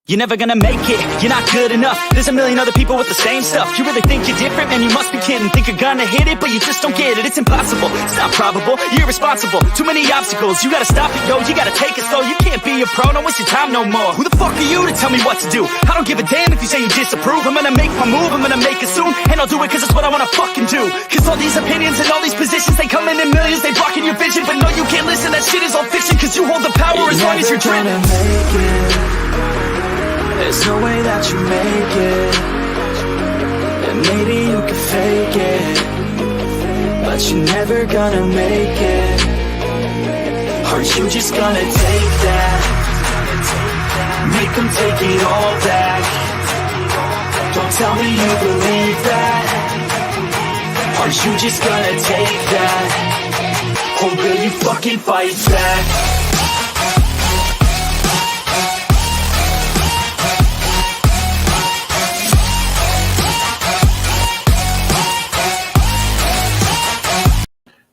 You're never gonna make it, you're not good enough. There's a million other people with the same stuff. You really think you're different? Man, you must be kidding. Think you're gonna hit it, but you just don't get it. It's impossible, it's not probable, you're irresponsible. Too many obstacles, you gotta stop it, yo. You gotta take it slow, you can't be a pro. Don't waste your time no more. Who the fuck are you to tell me what to do? I don't give a damn if you say you disapprove. I'm gonna make my move, I'm gonna make it soon. And I'll do it cause it's what I wanna fucking do. Cause all these opinions and all these positions, they come in millions, they blocking your vision. But no, you can't listen, that shit is all fiction. Cause you hold the power as long as you're dreaming. There's no way that you make it, and maybe you can fake it, but you're never gonna make it. Are you just gonna take that? Make them take it all back. Don't tell me you believe that. Are you just gonna take that? Or will you fucking fight back?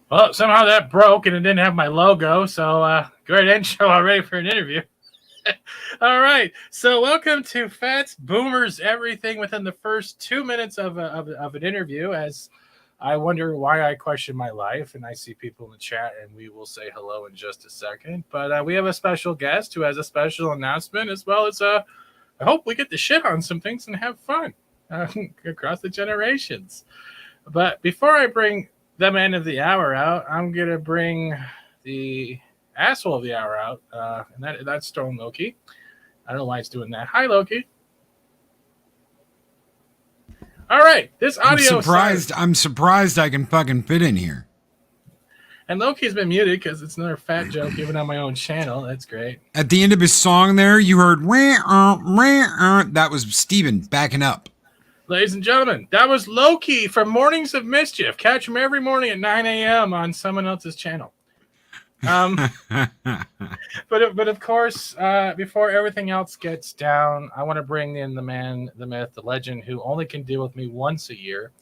Well, somehow that broke and it didn't have my logo, so great intro already for an interview. All right, so welcome to FATS Boomers Everything within the first 2 minutes of an interview, as I wonder why I question my life, and I see people in the chat, and we will say hello in just a second. But we have a special guest who has a special announcement, as well as I hope we get to shit on some things and have fun across the generations. But before I bring the man of the hour out, I'm gonna bring the asshole of the hour out, and that's Stone Loki. I don't know why it's doing that. Hi, Loki. All right, this audio. I'm surprised I can fucking fit in here. And Loki's been muted because it's another fat joke even on my own channel. That's great. At the end of his song, there you heard that was Steven backing up. Ladies and gentlemen, that was Loki from Mornings of Mischief. Catch him every morning at 9 a.m. on someone else's channel. But of course, before everything else gets down, I want to bring in the man, the myth, the legend, who only can deal with me once a year,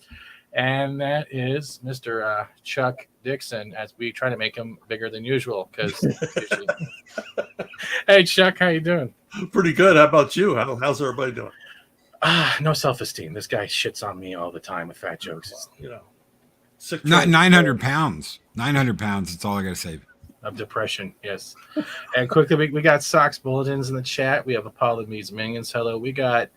and that is Mr. Chuck DIXON, as we try to make him bigger than usual. Because usually... Hey, Chuck, how you doing? Pretty good. How about you? How's everybody doing? No self-esteem. This guy shits on me all the time with fat jokes. You know, not 900 pounds. 900 pounds. That's all I got to say. Of depression, yes. And quickly, we got Socks Bulletins in the chat. We have Apollo Me's Minions. Hello. We got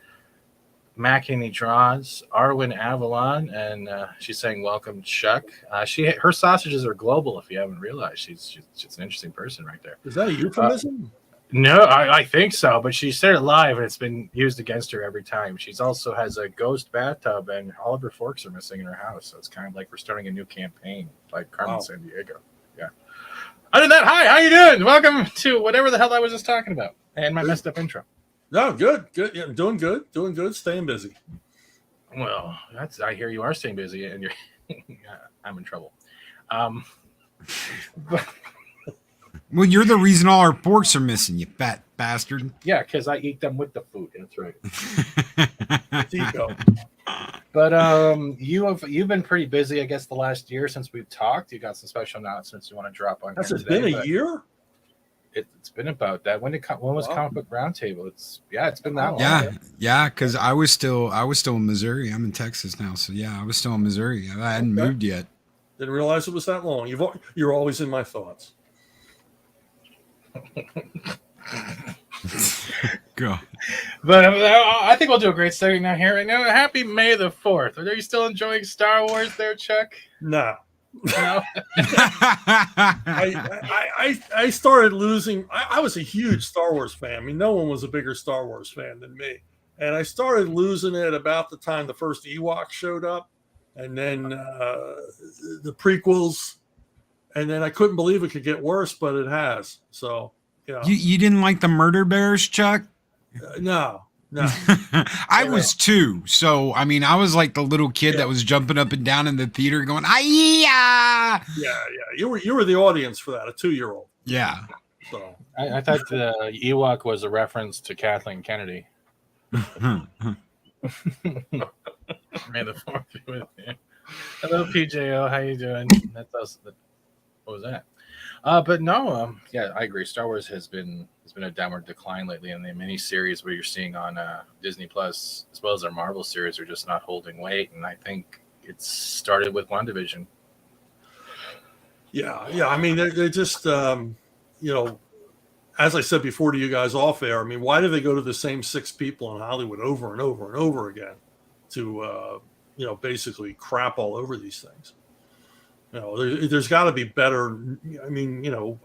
Mackany Draws, Arwen Avalon, and she's saying welcome, Chuck. Her sausages are global. If you haven't realized, she's an interesting person right there. Is that a euphemism? No, I think so, but she said it live, and it's been used against her every time. She's also has a ghost bathtub, and all of her forks are missing in her house. So it's kind of like we're starting a new campaign, like Carmen San Diego. Yeah. Other than that, hi, how you doing? Welcome to whatever the hell I was just talking about, and my messed up intro. No, good. Yeah, doing good, staying busy. Well, I hear you are staying busy, and you're. I'm in trouble. Well, you're the reason all our forks are missing, you fat bastard. Yeah, because I eat them with the food. That's right. Tico. But you've been pretty busy, I guess, the last year since we've talked. You got some special announcements you want to drop on. Has it been a year? It's been about that. When was Comic Book Roundtable? It's been that long. Yeah, because I was still in Missouri. I'm in Texas now, so yeah, I was still in Missouri. I hadn't moved yet. Didn't realize it was that long. You're always in my thoughts. Go. But I think we'll do a great segment now here right now. Happy May the 4th. Are you still enjoying Star Wars there, Chuck? No. No. I started losing. I was a huge Star Wars fan. I mean, no one was a bigger Star Wars fan than me. And I started losing it about the time the first Ewok showed up, and then the prequels. And then I couldn't believe it could get worse, but it has. So, yeah. You didn't like the Murder Bears, Chuck? No. I was too. So, I mean, I was like the little kid that was jumping up and down in the theater going, "Ah!" Yeah. You were the audience for that, a 2-year-old. Yeah. So I thought the Ewok was a reference to Kathleen Kennedy. May the 4th be with you. Hello, PJO. How you doing? That's us. What was that? But no, yeah, I agree. Star Wars has been a downward decline lately, and the miniseries where you're seeing on Disney Plus as well as our Marvel series are just not holding weight. And I think it started with WandaVision. Yeah. I mean, they're just, you know, as I said before to you guys off air, I mean, why do they go to the same 6 people in Hollywood over and over and over again to, you know, basically crap all over these things? You know, there's got to be better. I mean, you know,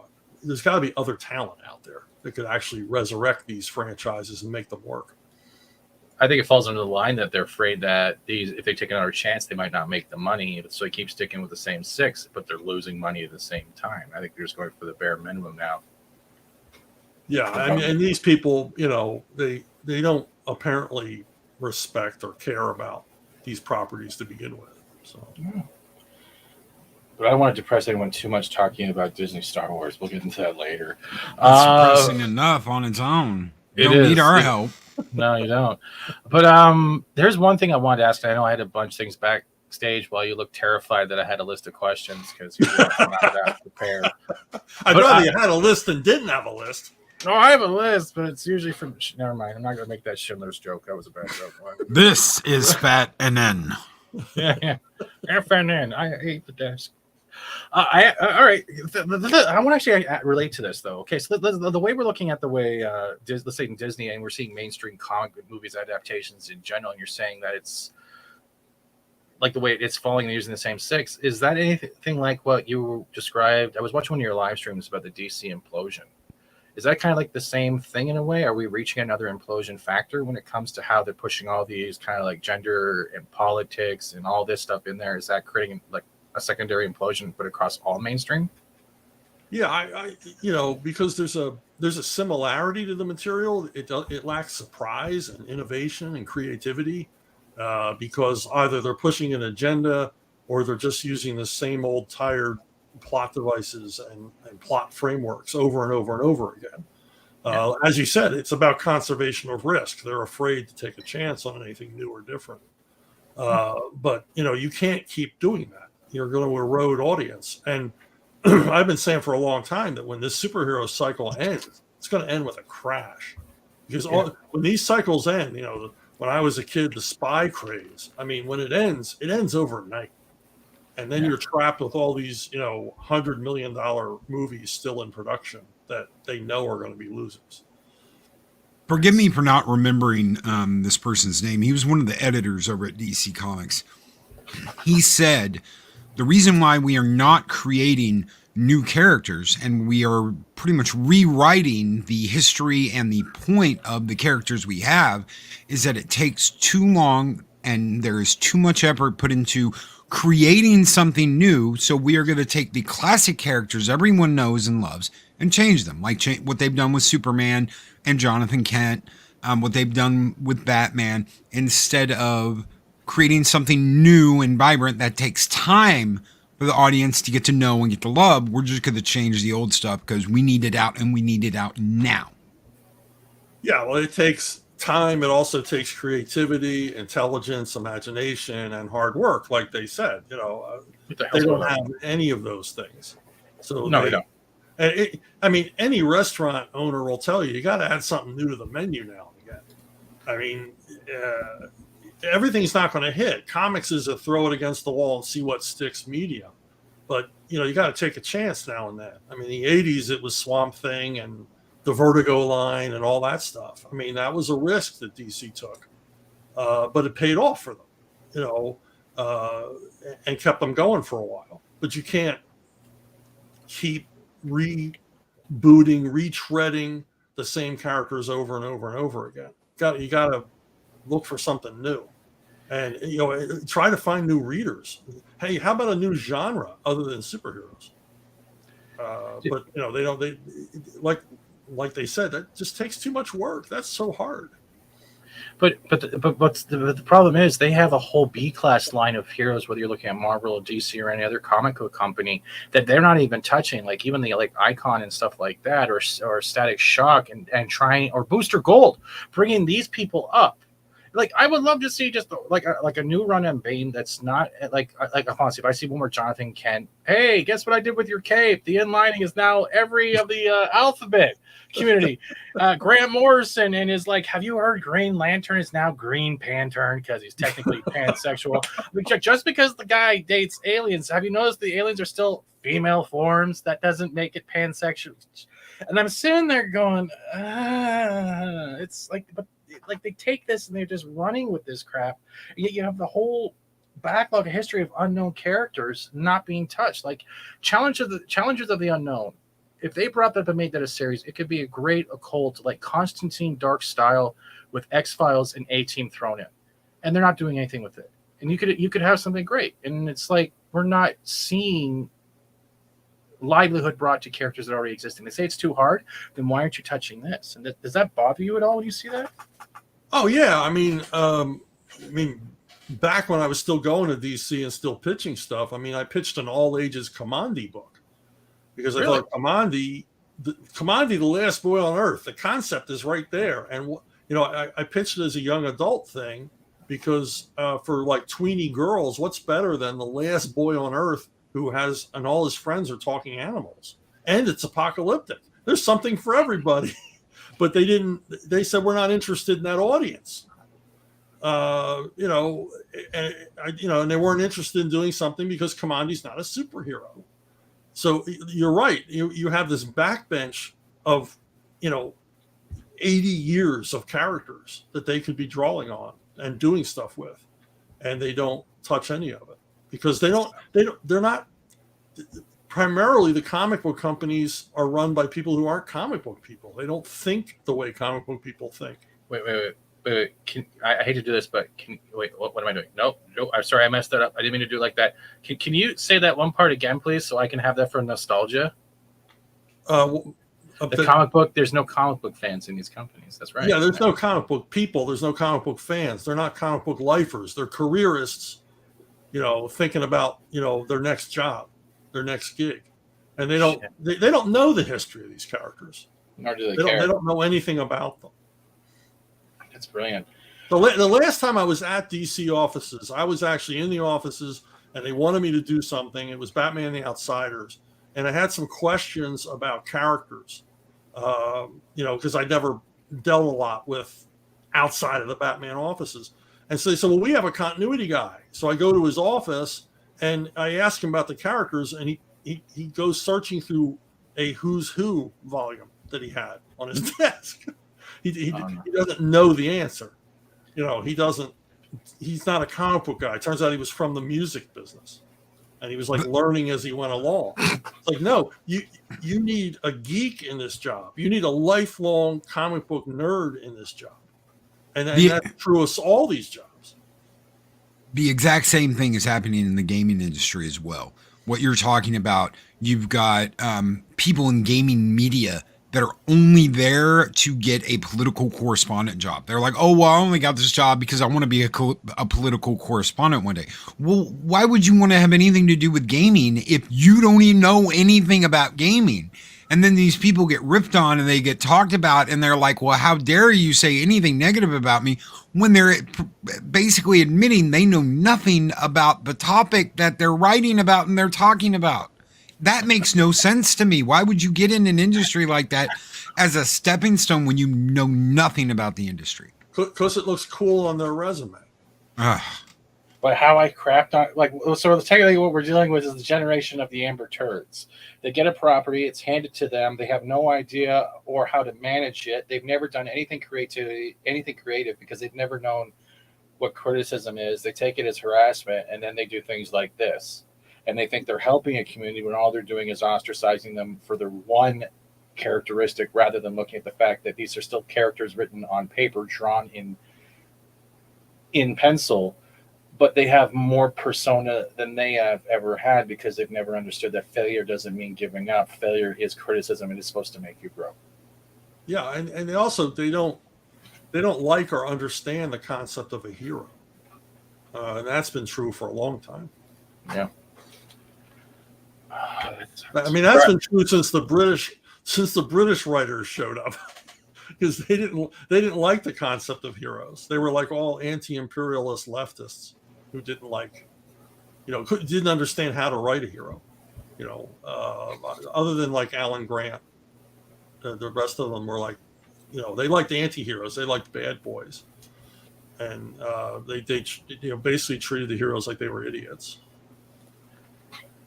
there's got to be other talent out there that could actually resurrect these franchises and make them work. I think it falls under the line that they're afraid that if they take another chance, they might not make the money. So they keep sticking with the same 6, but they're losing money at the same time. I think they're just going for the bare minimum now. Yeah, I mean, and these people, you know, they don't apparently respect or care about these properties to begin with. So. Yeah. But I don't want to depress anyone too much talking about Disney Star Wars. We'll get into that later. It's depressing enough on its own. You don't need our help. No, you don't. But there's one thing I wanted to ask. I know I had a bunch of things backstage while you looked terrified that I had a list of questions because you were not prepared. I'd rather you had a list than didn't have a list. No, I have a list, but it's usually from. Never mind. I'm not going to make that Schindler's joke. That was a bad joke. This is Fat and N. Yeah. FNN. I hate the desk. All right. I want to actually relate to this, though. Okay, so the way we're looking at the way, let's say in Disney, and we're seeing mainstream comic book movies adaptations in general, and you're saying that it's like the way it's falling and using the same 6. Is that anything like what you described? I was watching one of your live streams about the DC implosion. Is that kind of like the same thing in a way? Are we reaching another implosion factor when it comes to how they're pushing all these kind of like gender and politics and all this stuff in there? Is that creating like a secondary implosion, but across all mainstream? Yeah, I you know, because there's a similarity to the material. It lacks surprise and innovation and creativity because either they're pushing an agenda or they're just using the same old tired plot devices and plot frameworks over and over and over again. As you said, it's about conservation of risk. They're afraid to take a chance on anything new or different. But you know, you can't keep doing that. You're going to erode audience. And I've been saying for a long time that when this superhero cycle ends, it's going to end with a crash. Because when these cycles end, you know, when I was a kid, the spy craze, I mean, when it ends overnight. And then you're trapped with all these, you know, $100 million movies still in production that they know are going to be losers. Forgive me for not remembering this person's name. He was one of the editors over at DC Comics. He said, the reason why we are not creating new characters and we are pretty much rewriting the history and the point of the characters we have is that it takes too long and there is too much effort put into creating something new. So we are going to take the classic characters everyone knows and loves and change them, like what they've done with Superman and Jonathan Kent, what they've done with Batman, instead of creating something new and vibrant that takes time for the audience to get to know and get to love. We're just going to change the old stuff because we need it out and we need it out now. Yeah, well, it takes time. It also takes creativity, intelligence, imagination, and hard work. Like they said, you know, they don't have any of those things. So no, they don't. And I mean, any restaurant owner will tell you got to add something new to the menu now and again. I mean, everything's not going to hit. Comics is a throw it against the wall and see what sticks medium. But, you know, you got to take a chance now and then. I mean, in the 80s, it was Swamp Thing and the Vertigo line and all that stuff. I mean, that was a risk that DC took. But it paid off for them, you know, and kept them going for a while. But you can't keep rebooting, retreading the same characters over and over and over again. You got to look for something new, and you know, try to find new readers. Hey, how about a new genre other than superheroes? But you know, they don't. They like they said, that just takes too much work. That's so hard. But what's the problem is they have a whole B-class line of heroes, whether you're looking at Marvel or DC or any other comic book company, that they're not even touching, like even the like Icon and stuff like that, or Static Shock and trying, or Booster Gold, bringing these people up like I would love to see just like a new run on Bane that's not like honestly, if I see one more Jonathan Kent, hey, guess what I did with your cape? The inlining is now every of the alphabet community. Grant Morrison and is like, have you heard Green Lantern is now Green Pantern because he's technically pansexual? Just because the guy dates aliens, have you noticed the aliens are still female forms? That doesn't make it pansexual. And I'm sitting there going, it's like, but like they take this and they're just running with this crap. Yet you have the whole backlog of history of unknown characters not being touched. Like Challengers of the Unknown. If they brought that up and made that a series, it could be a great occult, like Constantine Dark style with X-Files and A-Team thrown in. And they're not doing anything with it. And you could have something great. And it's like we're not seeing livelihood brought to characters that already exist. And they say it's too hard, then why aren't you touching this? And does that bother you at all when you see that? Oh yeah, I mean, back when I was still going to DC and still pitching stuff, I mean, I pitched an all ages Commandi book because I thought Commandi, the last boy on Earth, the concept is right there. And you know, I pitched it as a young adult thing because for like tweeny girls, what's better than the last boy on Earth who has, and all his friends are talking animals, and it's apocalyptic. There's something for everybody. But they said, we're not interested in that audience. And they weren't interested in doing something because Commandi's not a superhero. So you're right. You have this backbench of, 80 years of characters that they could be drawing on and doing stuff with. And they don't touch any of it because they're not, primarily the comic book companies are run by people who aren't comic book people. They don't think the way comic book people think. Wait. I hate to do this, but what am I doing? Nope. I'm sorry, I messed that up. I didn't mean to do it like that. Can you say that one part again, please, so I can have that for nostalgia? Comic book, there's no comic book fans in these companies. That's right. Yeah, there's no comic book people. There's no comic book fans. They're not comic book lifers. They're careerists, thinking about, their next job, their next gig. And they don't know the history of these characters. Nor do they care. They don't know anything about them. That's brilliant. The last time I was at DC offices, I was actually in the offices and they wanted me to do something. It was Batman and the Outsiders. And I had some questions about characters, because I never dealt a lot with outside of the Batman offices. And so they said, well, we have a continuity guy. So I go to his office and I ask him about the characters, and he goes searching through a Who's Who volume that he had on his desk. He doesn't know the answer. He's not a comic book guy. It turns out he was from the music business. And he was like learning as he went along. It's like, no, you need a geek in this job. You need a lifelong comic book nerd in this job. And that's true of all these jobs. The exact same thing is happening in the gaming industry as well. What you're talking about, you've got people in gaming media that are only there to get a political correspondent job. They're like, oh, well, I only got this job because I want to be a political correspondent one day. Well, why would you want to have anything to do with gaming if you don't even know anything about gaming? And then these people get ripped on and they get talked about and they're like, well, how dare you say anything negative about me, when they're basically admitting they know nothing about the topic that they're writing about and they're talking about. That makes no sense to me. Why would you get in an industry like that as a stepping stone when you know nothing about the industry? Because it looks cool on their resume. But how I crapped on, so technically what we're dealing with is the generation of the Amber Turds. They get a property, it's handed to them. They have no idea or how to manage it. They've never done anything creative because they've never known what criticism is. They take it as harassment, and then they do things like this. And they think they're helping a community when all they're doing is ostracizing them for their one characteristic, rather than looking at the fact that these are still characters written on paper, drawn in pencil, but they have more persona than they have ever had because they've never understood that failure doesn't mean giving up. Failure is criticism, and it's supposed to make you grow. Yeah, and they also they don't like or understand the concept of a hero, and that's been true for a long time. Yeah. I mean, that's been true since the British writers showed up. because they didn't like the concept of heroes. They were like all anti-imperialist leftists who didn't like, didn't understand how to write a hero. Other than like Alan Grant, the rest of them were like, they liked anti-heroes. They liked bad boys, and they basically treated the heroes like they were idiots.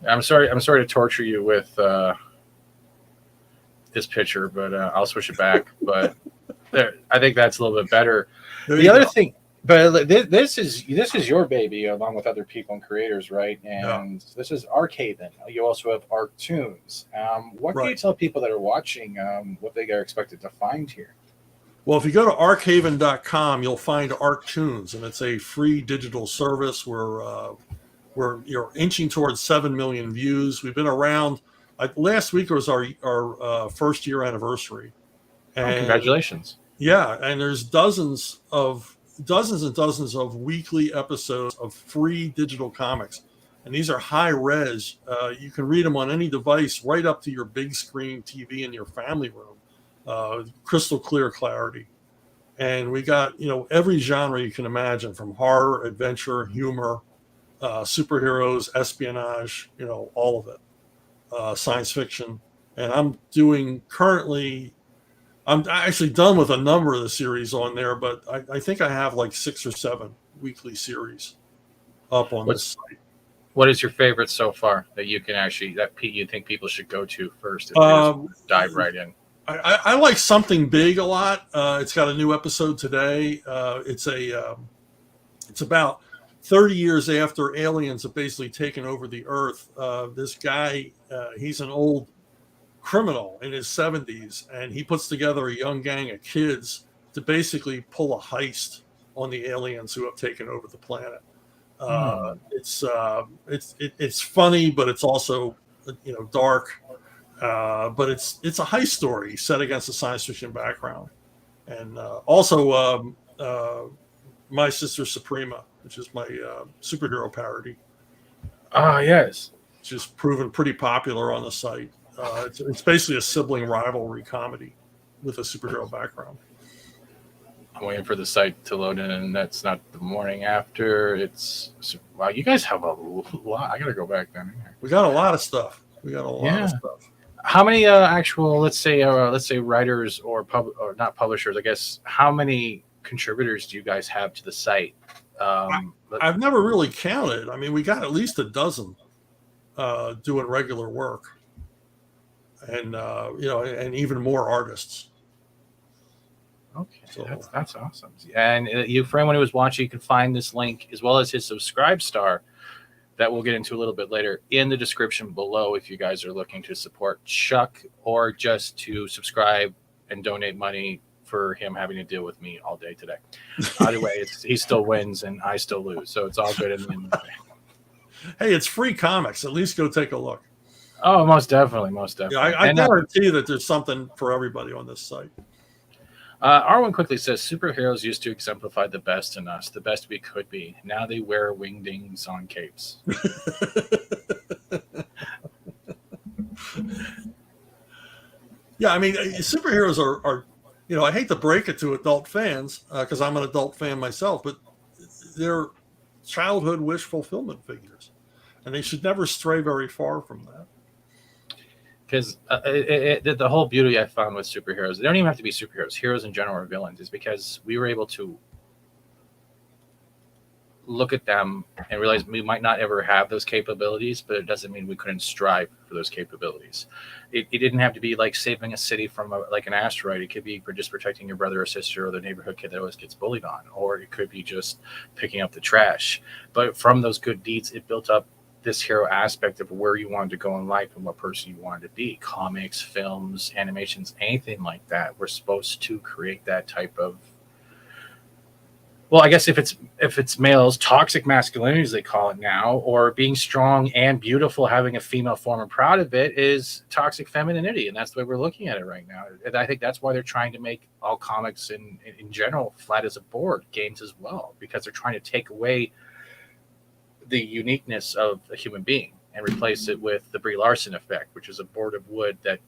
I'm sorry to torture you with this picture, but I'll switch it back. But I think that's a little bit better. The other thing, but this is your baby along with other people and creators, right? And this is ARKHAVEN. You also have arktoons. What can you tell people that are watching what they are expected to find here? Well, if you go to ARKHAVEN.com, you'll find arktoons, and it's a free digital service where you're inching towards 7 million views. We've been around. Last week was our first year anniversary. And, congratulations! Yeah, and there's dozens and dozens of weekly episodes of free digital comics, and these are high res. You can read them on any device, right up to your big screen TV in your family room. Crystal clear clarity, and we got every genre you can imagine, from horror, adventure, humor, superheroes, espionage, all of it, science fiction. And I'm actually done with a number of the series on there, but I think I have like 6 or 7 weekly series up on this site. What is your favorite so far that you can you think people should go to first and dive right in? I like Something Big a lot. It's got a new episode today. It's about 30 years after aliens have basically taken over the Earth. This guy, he's an old criminal in his 70s, and he puts together a young gang of kids to basically pull a heist on the aliens who have taken over the planet. It's funny, but it's also dark. But it's a heist story set against a science fiction background, and also My Sister Suprema, which is my superhero parody. Ah, yes, It's just proven pretty popular on the site. It's basically a sibling rivalry comedy with a superhero background. I'm waiting for the site to load in, and that's not the morning after. Wow, you guys have a lot. I gotta go back then. We got a lot of stuff. Of stuff. How many actual, let's say writers or not publishers, I guess, how many contributors do you guys have to the site? I've never really counted. I mean, we got at least a dozen doing regular work, and and even more artists. Okay, so that's awesome. And for anyone who was watching, you can find this link as well as his Subscribe Star that we'll get into a little bit later in the description below if you guys are looking to support Chuck or just to subscribe and donate money for him having to deal with me all day today. Either way, he still wins and I still lose, so it's all good. Hey, it's free comics. At least go take a look. Oh, most definitely. Yeah, I guarantee that there's something for everybody on this site. Arwen quickly says, superheroes used to exemplify the best in us, the best we could be. Now they wear wingdings on capes. Yeah, I mean, superheroes are I hate to break it to adult fans because I'm an adult fan myself, but they're childhood wish fulfillment figures, and they should never stray very far from that. Because the whole beauty I found with superheroes, they don't even have to be superheroes. Heroes in general are villains, is because we were able to look at them and realize we might not ever have those capabilities, but it doesn't mean we couldn't strive for those capabilities. It didn't have to be like saving a city from an asteroid. It could be for just protecting your brother or sister or the neighborhood kid that always gets bullied on, or it could be just picking up the trash. But from those good deeds, it built up this hero aspect of where you wanted to go in life and what person you wanted to be. Comics, films, animations, anything like that. We're supposed to create that type of, well, I guess if it's males, toxic masculinity as they call it now, or being strong and beautiful, having a female form and proud of it, is toxic femininity, and that's the way we're looking at it right now. And I think that's why they're trying to make all comics in general flat as a board, games as well, because they're trying to take away the uniqueness of a human being and replace it with the Brie Larson effect, which is a board of wood that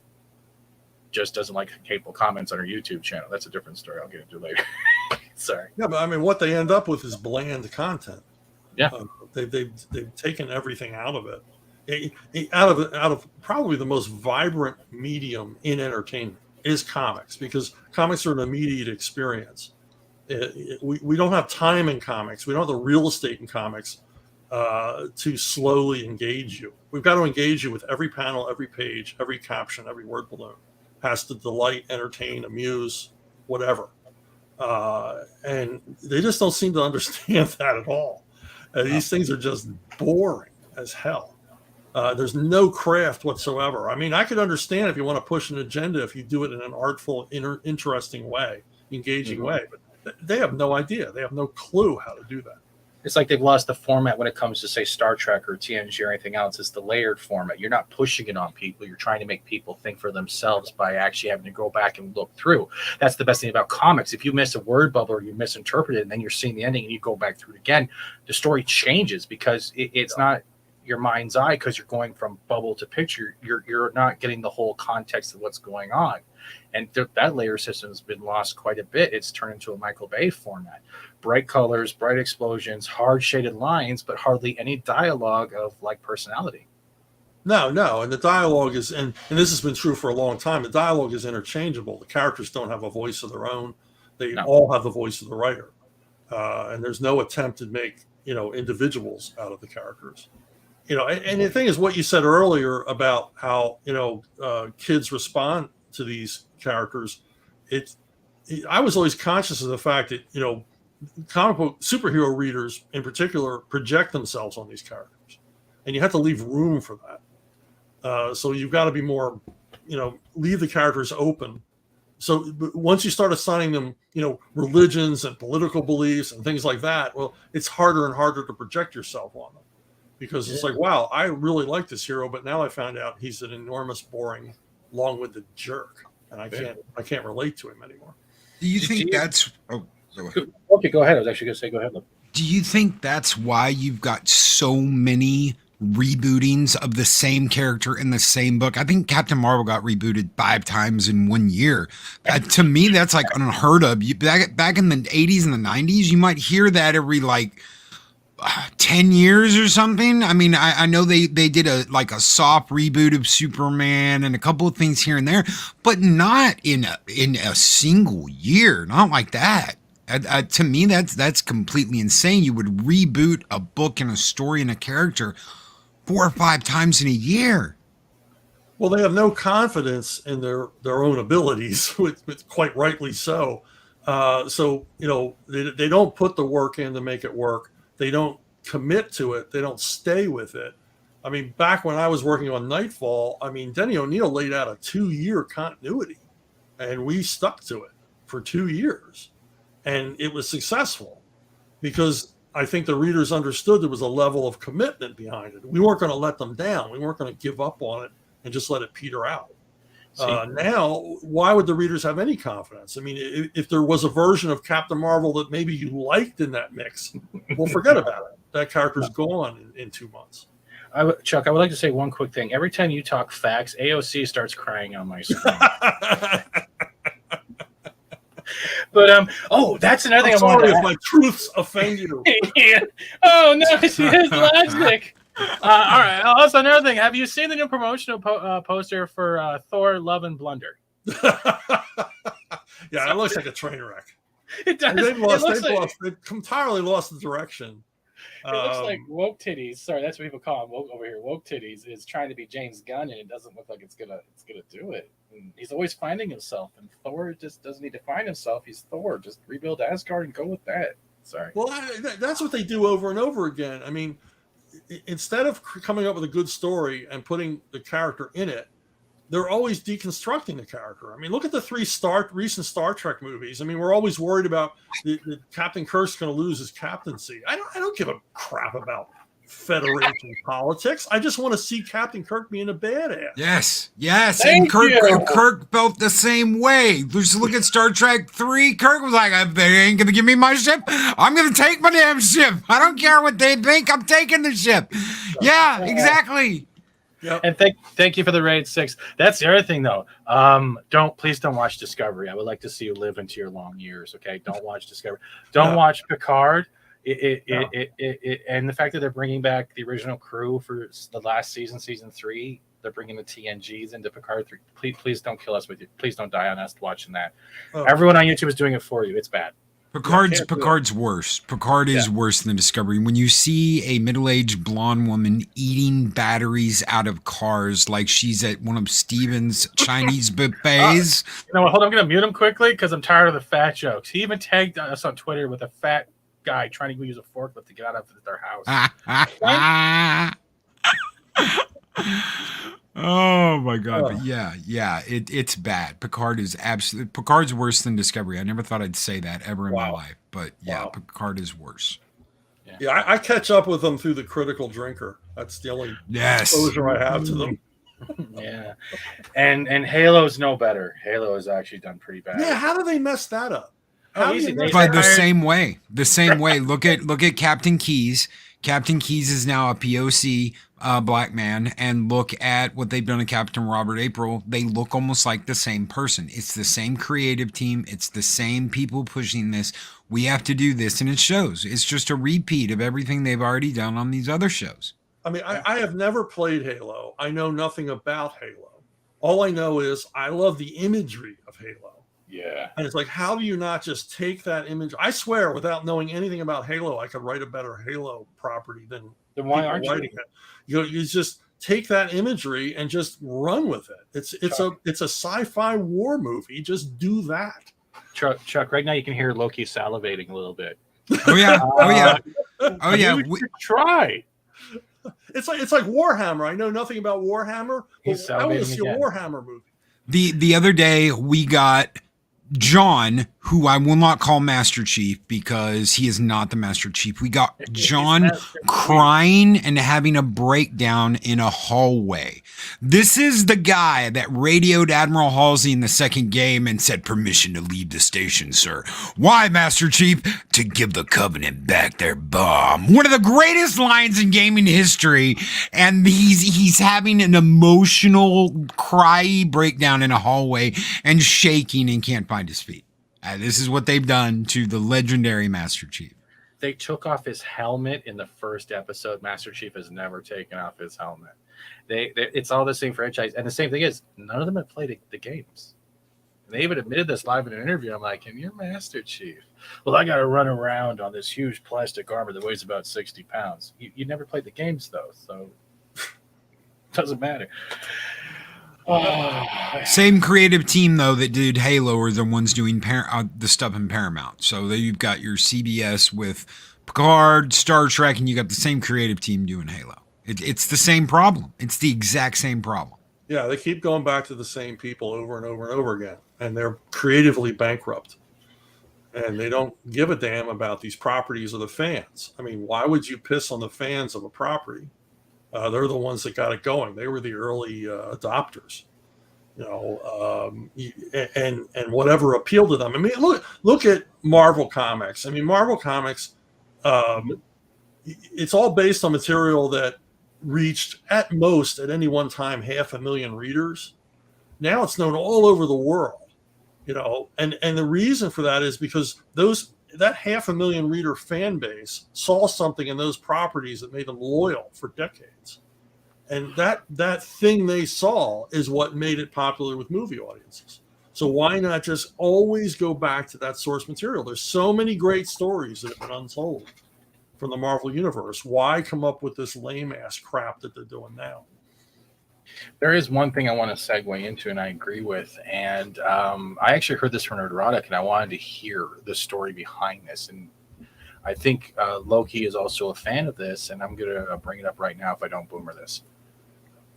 just doesn't like hateful comments on her YouTube channel. That's a different story. I'll get into later. Sorry. Yeah, but I mean, what they end up with is bland content. Yeah. They've taken everything out of it. Out of probably the most vibrant medium in entertainment is comics, because comics are an immediate experience. We don't have time in comics. We don't have the real estate in comics to slowly engage you. We've got to engage you with every panel, every page, every caption, every word balloon. Has to delight, entertain, amuse, whatever. And they just don't seem to understand that at all. These things are just boring as hell. There's no craft whatsoever. I mean, I could understand if you want to push an agenda, if you do it in an artful, interesting way, engaging way, but they have no idea. They have no clue how to do that. It's like they've lost the format when it comes to, say, Star Trek or TNG or anything else. It's the layered format. You're not pushing it on people. You're trying to make people think for themselves by actually having to go back and look through. That's the best thing about comics. If you miss a word bubble or you misinterpret it and then you're seeing the ending and you go back through it again, the story changes because it's not your mind's eye, because you're going from bubble to picture. You're not getting the whole context of what's going on. And that layer system has been lost quite a bit. It's turned into a Michael Bay format. Bright colors, bright explosions, hard shaded lines, but hardly any dialogue of like personality. No. And the dialogue is, and this has been true for a long time, the dialogue is interchangeable. The characters don't have a voice of their own. They all have the voice of the writer. And there's no attempt to make, individuals out of the characters. And the thing is, what you said earlier about how, kids respond to these characters, I was always conscious of the fact that, comic book superhero readers in particular project themselves on these characters, and you have to leave room for that. So you've got to be more, leave the characters open. So once you start assigning them, religions and political beliefs and things like that, well, it's harder and harder to project yourself on them, because it's like, wow, I really like this hero, but now I found out he's an enormous, boring, long-winded jerk, and I can't relate to him anymore. Do you think that's? Oh, okay, go ahead. I was actually going to say, go ahead. Do you think that's why you've got so many rebootings of the same character in the same book? I think Captain Marvel got rebooted 5 times in 1 year. To me, that's like unheard of. Back in the 80s and the 90s, you might hear that every 10 years or something. I mean, I know they did a soft reboot of Superman and a couple of things here and there, but not in a single year. Not like that. To me, that's completely insane. You would reboot a book and a story and a character 4 or 5 times in a year. Well, they have no confidence in their own abilities, with quite rightly so. They don't put the work in to make it work. They don't commit to it. They don't stay with it. I mean, back when I was working on Nightfall, Denny O'Neil laid out a 2-year continuity, and we stuck to it for 2 years. And it was successful because I think the readers understood there was a level of commitment behind it. We weren't going to let them down. We weren't going to give up on it and just let it peter out. Now, why would the readers have any confidence? I mean, if there was a version of Captain Marvel that maybe you liked in that mix, well, forget about it. That character's gone in 2 months. Chuck, I would like to say one quick thing. Every time you talk facts, AOC starts crying on my screen. But that's another thing I wanted to ask. My truths offend you. Yeah. Oh no, it's logic. All right. Also, another thing. Have you seen the new promotional poster for Thor: Love and Blunder? Yeah, it looks like a train wreck. It does. They've entirely lost the direction. It looks like woke titties. Sorry, that's what people call him. Woke over here. Woke titties is trying to be James Gunn, and it doesn't look like it's gonna do it. And he's always finding himself, and Thor just doesn't need to find himself. He's Thor. Just rebuild Asgard and go with that. Sorry. Well, that's what they do over and over again. I mean, instead of coming up with a good story and putting the character in it, they're always deconstructing the character. I mean, look at the 3 recent Star Trek movies. I mean, we're always worried about the Captain Kirk's going to lose his captaincy. I don't give a crap about Federation politics. I just want to see Captain Kirk being a badass. Yes. And Kirk felt the same way. Just look at Star Trek 3. Kirk was like, they ain't going to give me my ship. I'm going to take my damn ship. I don't care what they think. I'm taking the ship. Yeah, exactly. Yep. And Thank you for the raid 6. That's the other thing, though. Please don't watch Discovery. I would like to see you live into your long years. Okay, don't watch Discovery. Don't watch Picard. And the fact that they're bringing back the original crew for the last season, season 3, they're bringing the TNGs into Picard 3. Please don't kill us with you. Please don't die on us watching that. Everyone on YouTube is doing it for you. It's bad. Picard's worse. Picard is worse than Discovery. When you see a middle-aged blonde woman eating batteries out of cars like she's at one of Steven's Chinese buffets. You know what? Hold on. I'm going to mute him quickly because I'm tired of the fat jokes. He even tagged us on Twitter with a fat guy trying to use a forklift to get out of their house. Oh my god! But yeah, it's bad. Picard's worse than Discovery. I never thought I'd say that ever in my life, but Picard is worse. Yeah, I catch up with them through the Critical Drinker. That's the only exposure I have to them. Yeah, and Halo's no better. Halo has actually done pretty bad. Yeah, how do they mess that up? By the same way. Look at Captain Keyes. Captain Keyes is now a POC black man, and look at what they've done to Captain Robert April. They look almost like the same person. It's the same creative team. It's the same people pushing this. We have to do this, and it shows. It's just a repeat of everything they've already done on these other shows. I mean, I have never played Halo. I know nothing about Halo. All I know is I love the imagery of Halo. Yeah. And it's like, how do you not just take that image? I swear, without knowing anything about Halo, I could write a better Halo property than why aren't you writing it. You just take that imagery and just run with it. It's a sci-fi war movie. Just do that. Chuck, right now you can hear Loki salivating a little bit. Oh yeah. Try. It's like Warhammer. I know nothing about Warhammer, but I want to see a Warhammer movie. The other day we got John, who I will not call Master Chief because he is not the Master Chief. We got John crying and having a breakdown in a hallway. This is the guy that radioed Admiral Halsey in the second game and said, "Permission to leave the station, sir." Why, Master Chief? To give the Covenant back their bomb. One of the greatest lines in gaming history. And he's having an emotional cry breakdown in a hallway and shaking and can't find his feet. This is what they've done to the legendary Master Chief. They took off his helmet in the first episode. Master Chief has never taken off his helmet. It's all the same franchise. And the same thing is, none of them have played the games. And they even admitted this live in an interview. I'm like, and you're Master Chief. Well, I got to run around on this huge plastic armor that weighs about 60 pounds. You never played the games, though, so it doesn't matter. Same creative team, though, that did Halo are the ones doing the stuff in Paramount. So you've got your CBS with Picard, Star Trek, and you got the same creative team doing Halo. It's the same problem. It's the exact same problem. Yeah, they keep going back to the same people over and over and over again, and they're creatively bankrupt. And they don't give a damn about these properties or the fans. I mean, why would you piss on the fans of a property? They're the ones that got it going. They were the early adopters, and whatever appealed to them. I mean, look at Marvel Comics. I mean, Marvel Comics, it's all based on material that reached at most at any one time 500,000 readers. Now it's known all over the world, and the reason for that is because that 500,000 reader fan base saw something in those properties that made them loyal for decades. And that thing they saw is what made it popular with movie audiences. So why not just always go back to that source material? There's so many great stories that have been untold from the Marvel Universe. Why come up with this lame ass crap that they're doing now? There is one thing I want to segue into, and I agree with. And I actually heard this from Nerdrotic, and I wanted to hear the story behind this. And I think Loki is also a fan of this, and I'm going to bring it up right now if I don't boomer this.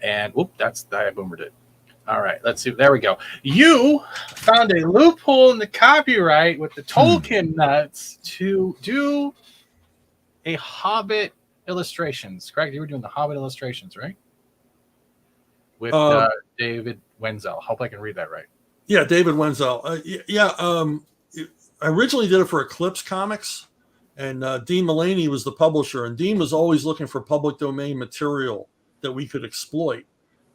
And whoop, I boomered it. All right, let's see. There we go. You found a loophole in the copyright with the Tolkien nuts to do a Hobbit Illustrations, correct? You were doing the Hobbit Illustrations, right? With David Wenzel. Hope I can read that right. Yeah, David Wenzel. I originally did it for Eclipse Comics, and Dean Mulaney was the publisher, and Dean was always looking for public domain material that we could exploit.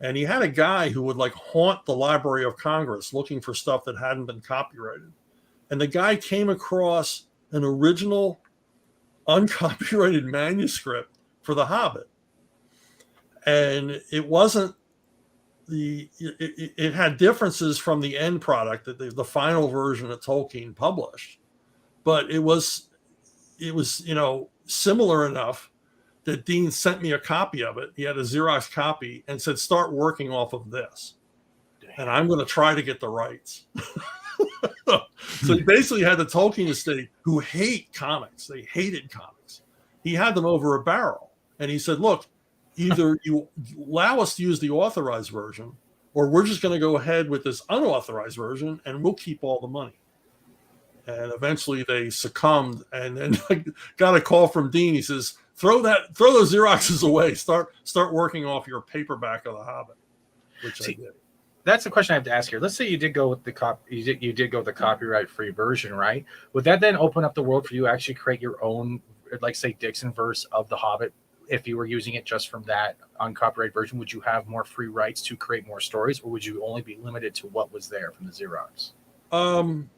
And he had a guy who would like haunt the Library of Congress looking for stuff that hadn't been copyrighted. And the guy came across an original uncopyrighted manuscript for The Hobbit. And it wasn't it had differences from the end product, that the final version that Tolkien published, but it was similar enough that Dean sent me a copy of it. He had a Xerox copy and said, start working off of this. And I'm going to try to get the rights. So he basically had the Tolkien estate, who hate comics. They hated comics. He had them over a barrel. And he said, look, either you allow us to use the authorized version, or we're just going to go ahead with this unauthorized version and we'll keep all the money. And eventually they succumbed, and then I got a call from Dean. He says, throw those Xeroxes away. Start working off your paperback of The Hobbit, which I did. That's the question I have to ask here. Let's say you did go with the you did go with the copyright-free version, right? Would that then open up the world for you to actually create your own, like say DIXON verse of The Hobbit? If you were using it just from that uncopyrighted version, would you have more free rights to create more stories, or would you only be limited to what was there from the Xerox?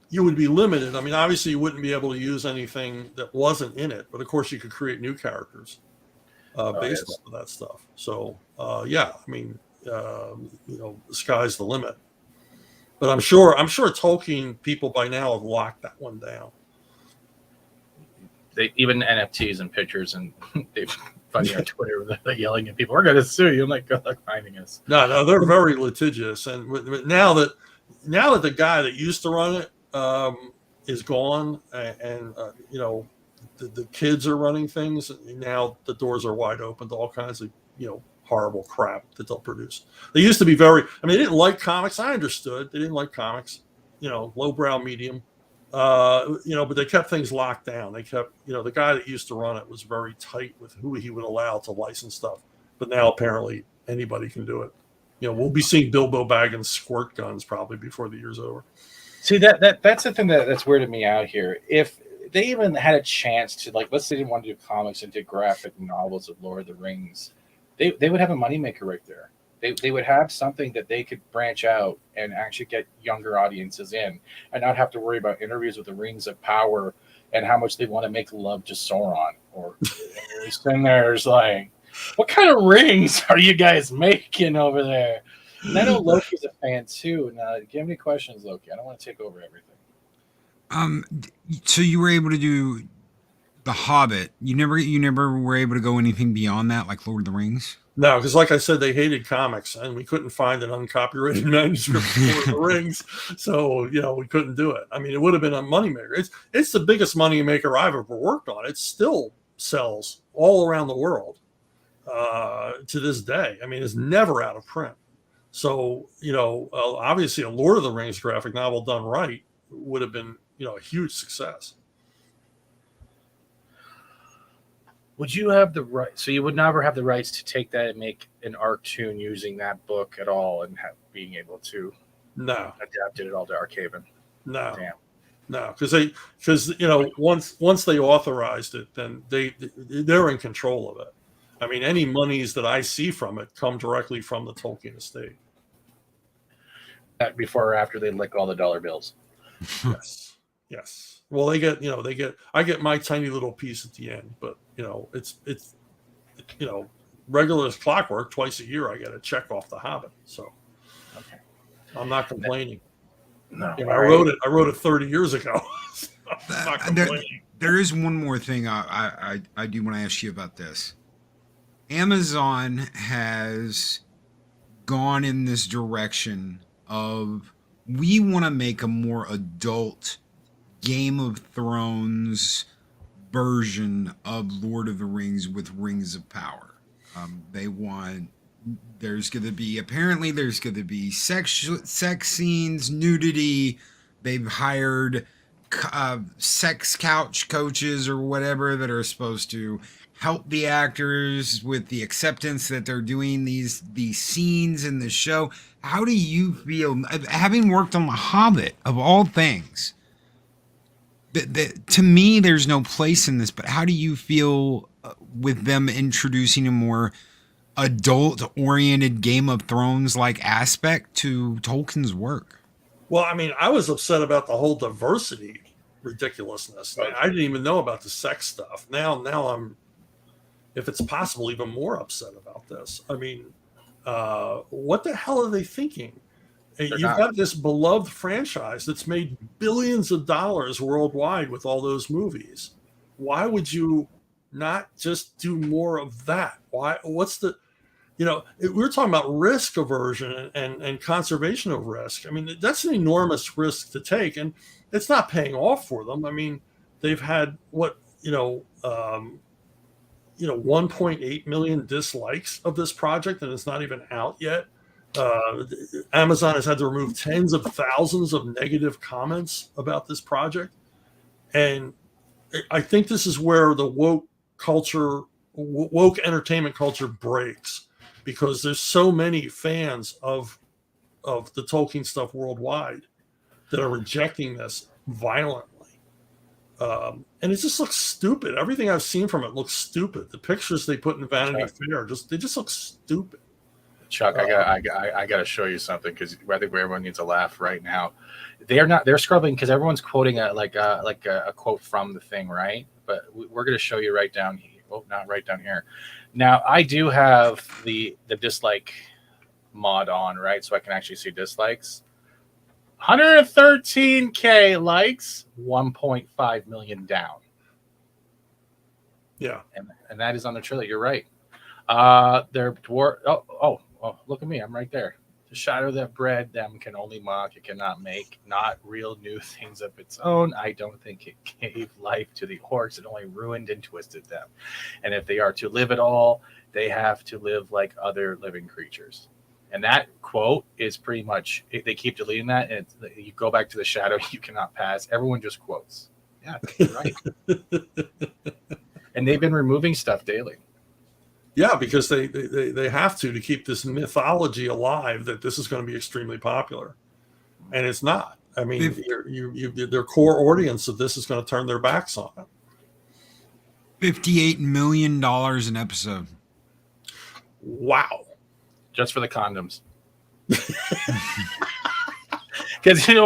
You would be limited. I mean, obviously you wouldn't be able to use anything that wasn't in it, but of course you could create new characters based off of that stuff. So yeah, I mean, the sky's the limit. But I'm sure Tolkien people by now have locked that one down. They even NFTs and pictures, and they've funny on Twitter, they're yelling at people, "We're going to sue you!" I'm like, "Good luck finding us." No, they're very litigious, and now that the guy that used to run it is gone, and the kids are running things, and now the doors are wide open to all kinds of horrible crap that they'll produce. They used to be they didn't like comics. I understood they didn't like comics, lowbrow medium. But they kept things locked down. They kept, the guy that used to run it was very tight with who he would allow to license stuff. But now apparently anybody can do it. We'll be seeing Bilbo Baggins squirt guns probably before the year's over. See, that's the thing that's weirded me out here. If they even had a chance to, like, let's say they wanted to do comics and did graphic novels of Lord of the Rings, they would have a moneymaker right there. They would have something that they could branch out and actually get younger audiences in, and not have to worry about interviews with the Rings of Power and how much they want to make love to Sauron. Or you're sitting there, it's like, what kind of rings are you guys making over there? And I know Loki's a fan too. Now, give me questions, Loki. I don't want to take over everything. So you were able to do The Hobbit. You never were able to go anything beyond that, like Lord of the Rings? No, because like I said, they hated comics, and we couldn't find an uncopyrighted manuscript for Lord of the Rings, so we couldn't do it. I mean, it would have been a moneymaker. It's the biggest moneymaker I've ever worked on. It still sells all around the world to this day. I mean, it's never out of print. So obviously, a Lord of the Rings graphic novel done right would have been a huge success. Would you have the right? So you would never have the rights to take that and make an ARKtoon using that book at all, and being able to adapt it at all to ARKHAVEN? No, damn, no, because once they authorized it, then they're in control of it. I mean, any monies that I see from it come directly from the Tolkien estate. Before or after they lick all the dollar bills? Yes. Well, I get my tiny little piece at the end, but it's regular as clockwork. Twice a year, I get a check off The Hobbit, so okay. I'm not complaining. No, I wrote it 30 years ago. So I'm not complaining. There is one more thing I do want to ask you about this. Amazon has gone in this direction of, we want to make a more adult Game of Thrones version of Lord of the Rings with Rings of Power. They want, there's going to be sex scenes, nudity. They've hired sex couch coaches or whatever that are supposed to help the actors with the acceptance that they're doing these scenes in the show. How do you feel, having worked on The Hobbit, of all things? To me, there's no place in this, but how do you feel with them introducing a more adult-oriented Game of Thrones-like aspect to Tolkien's work. Well, I mean, I was upset about the whole diversity ridiculousness. Right. I didn't even know about the sex stuff. Now I'm, if it's possible, even more upset about this. I mean, what the hell are they thinking? You've got this beloved franchise that's made billions of dollars worldwide with all those movies. Why would you not just do more of that? Why? What's the, we're talking about risk aversion and conservation of risk. I mean, that's an enormous risk to take, and it's not paying off for them. I mean, they've had 1.8 million dislikes of this project, and it's not even out yet. Amazon has had to remove tens of thousands of negative comments about this project. And I think this is where the woke entertainment culture breaks, because there's so many fans of the Tolkien stuff worldwide that are rejecting this violently. And it just looks stupid. Everything I've seen from it looks stupid. The pictures they put in Vanity Fair, they just look stupid. Chuck, I got to show you something, because I think everyone needs a laugh right now. They're scrubbing because everyone's quoting a quote from the thing, right? But we're going to show you right down here. Oh, not right down here. Now, I do have the dislike mod on, right? So I can actually see dislikes. 113K likes, 1.5 million down. Yeah. And that is on the trailer. You're right. They're dwarf. Oh, look at me. I'm right there. The shadow that bred them can only mock. It cannot make not real new things of its own. I don't think it gave life to the orcs. It only ruined and twisted them. And if they are to live at all, they have to live like other living creatures. And that quote is pretty much, they keep deleting that. And you go back to the shadow you cannot pass. Everyone just quotes. Yeah, you're right. And they've been removing stuff daily. Yeah, because they have to keep this mythology alive that this is going to be extremely popular, and it's not. I mean, their core audience of this is going to turn their backs on it. $58 million an episode. Wow! Just for the condoms. Because you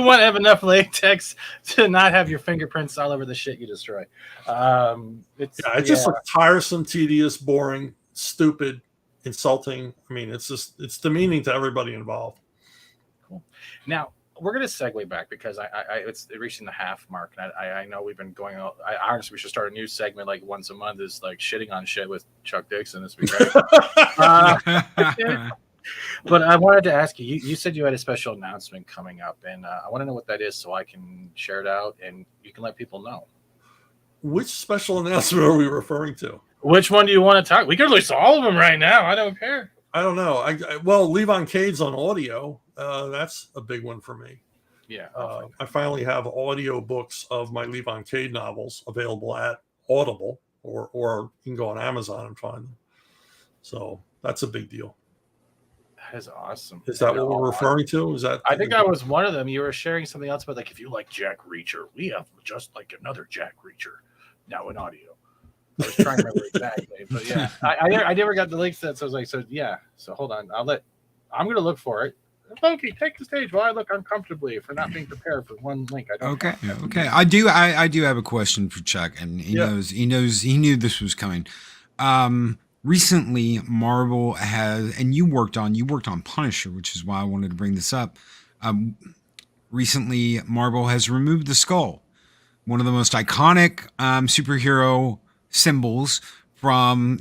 want to have enough latex to not have your fingerprints all over the shit you destroy. It just looks tiresome, tedious, boring, stupid, insulting. I mean, it's demeaning to everybody involved. Cool. Now we're gonna segue back, because it's reaching the half mark, and I know we've been going. I honestly, we should start a new segment like once a month, is like shitting on shit with Chuck Dixon. This would be great. But I wanted to ask you, you said you had a special announcement coming up, and I want to know what that is so I can share it out and you can let people know. Which special announcement are we referring to? Which one do you want to talk? We can release all of them right now. I don't care. I don't know. Well, Levon Cade's on audio. That's a big one for me. Yeah. I finally have audio books of my Levon Cade novels available at Audible, or you can go on Amazon and find them. So that's a big deal. That is awesome. Is that what we're referring to? Is that? I think that was one of them. You were sharing something else about, like, if you like Jack Reacher, we have just like another Jack Reacher now in audio. I was trying to remember exactly, but yeah, I never got the links to that. So I was like, so hold on, I'm going to look for it. Loki, take the stage while I look uncomfortably for not being prepared for one link. Okay. I do have a question for Chuck, and he knew this was coming. Recently, Marvel has, and you worked on Punisher, which is why I wanted to bring this up. Recently, Marvel has removed the skull, one of the most iconic superhero symbols from,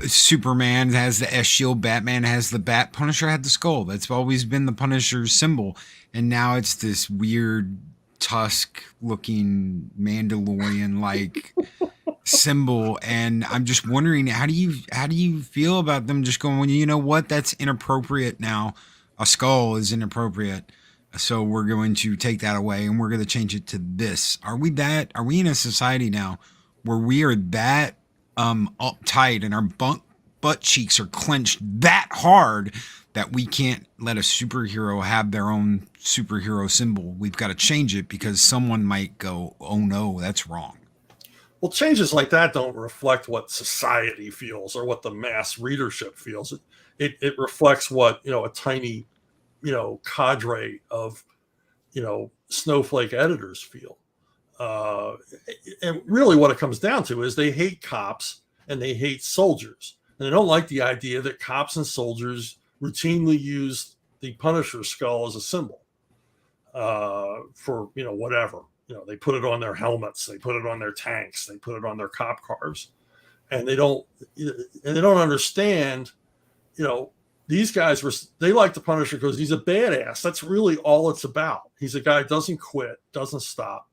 Superman has the S shield, Batman has the bat, Punisher had the skull. That's always been the Punisher symbol. And now it's this weird tusk looking Mandalorian-like symbol. And I'm just wondering, how do you feel about them just going, well, you know what, that's inappropriate now. A skull is inappropriate. So we're going to take that away and we're going to change it to this. Are we in a society now where we are that uptight and our butt cheeks are clenched that hard that we can't let a superhero have their own superhero symbol? We've got to change it because someone might go, oh no, that's wrong. Well, changes like that don't reflect what society feels or what the mass readership feels. It reflects what, a tiny, cadre of, snowflake editors feel. And really what it comes down to is they hate cops and they hate soldiers. And they don't like the idea that cops and soldiers routinely use the Punisher skull as a symbol for, whatever. They put it on their helmets, they put it on their tanks, they put it on their cop cars. And they don't understand, these guys they like the Punisher because he's a badass. That's really all it's about. He's a guy who doesn't quit, doesn't stop,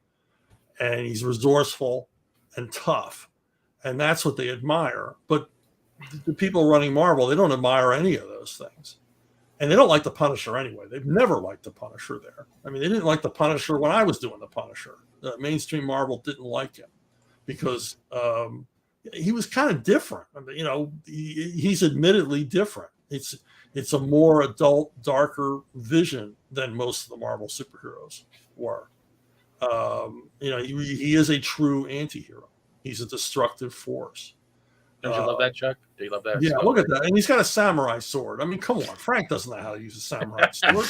and he's resourceful and tough. And that's what they admire. But the people running Marvel, they don't admire any of those things. And they don't like the Punisher anyway. They've never liked the Punisher there. I mean, they didn't like the Punisher when I was doing the Punisher. Mainstream Marvel didn't like him because he was kind of different. I mean, he's admittedly different. It's a more adult, darker vision than most of the Marvel superheroes were. He is a true anti-hero. He's a destructive force. Don't you love that, Chuck? Do you love that? Yeah, look at that. And he's got a samurai sword. I mean, come on. Frank doesn't know how to use a samurai sword.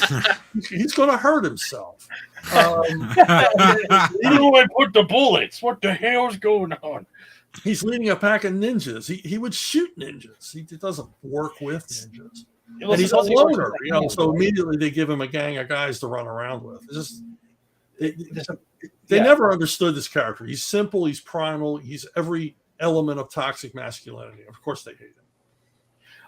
He's going to hurt himself. Where do I put the bullets? What the hell's going on? He's leading a pack of ninjas. He would shoot ninjas. He doesn't work with ninjas. And he's a loner, so immediately they give him a gang of guys to run around with. It's just, they never understood this character. He's simple. He's primal. He's every element of toxic masculinity. Of course they hate him.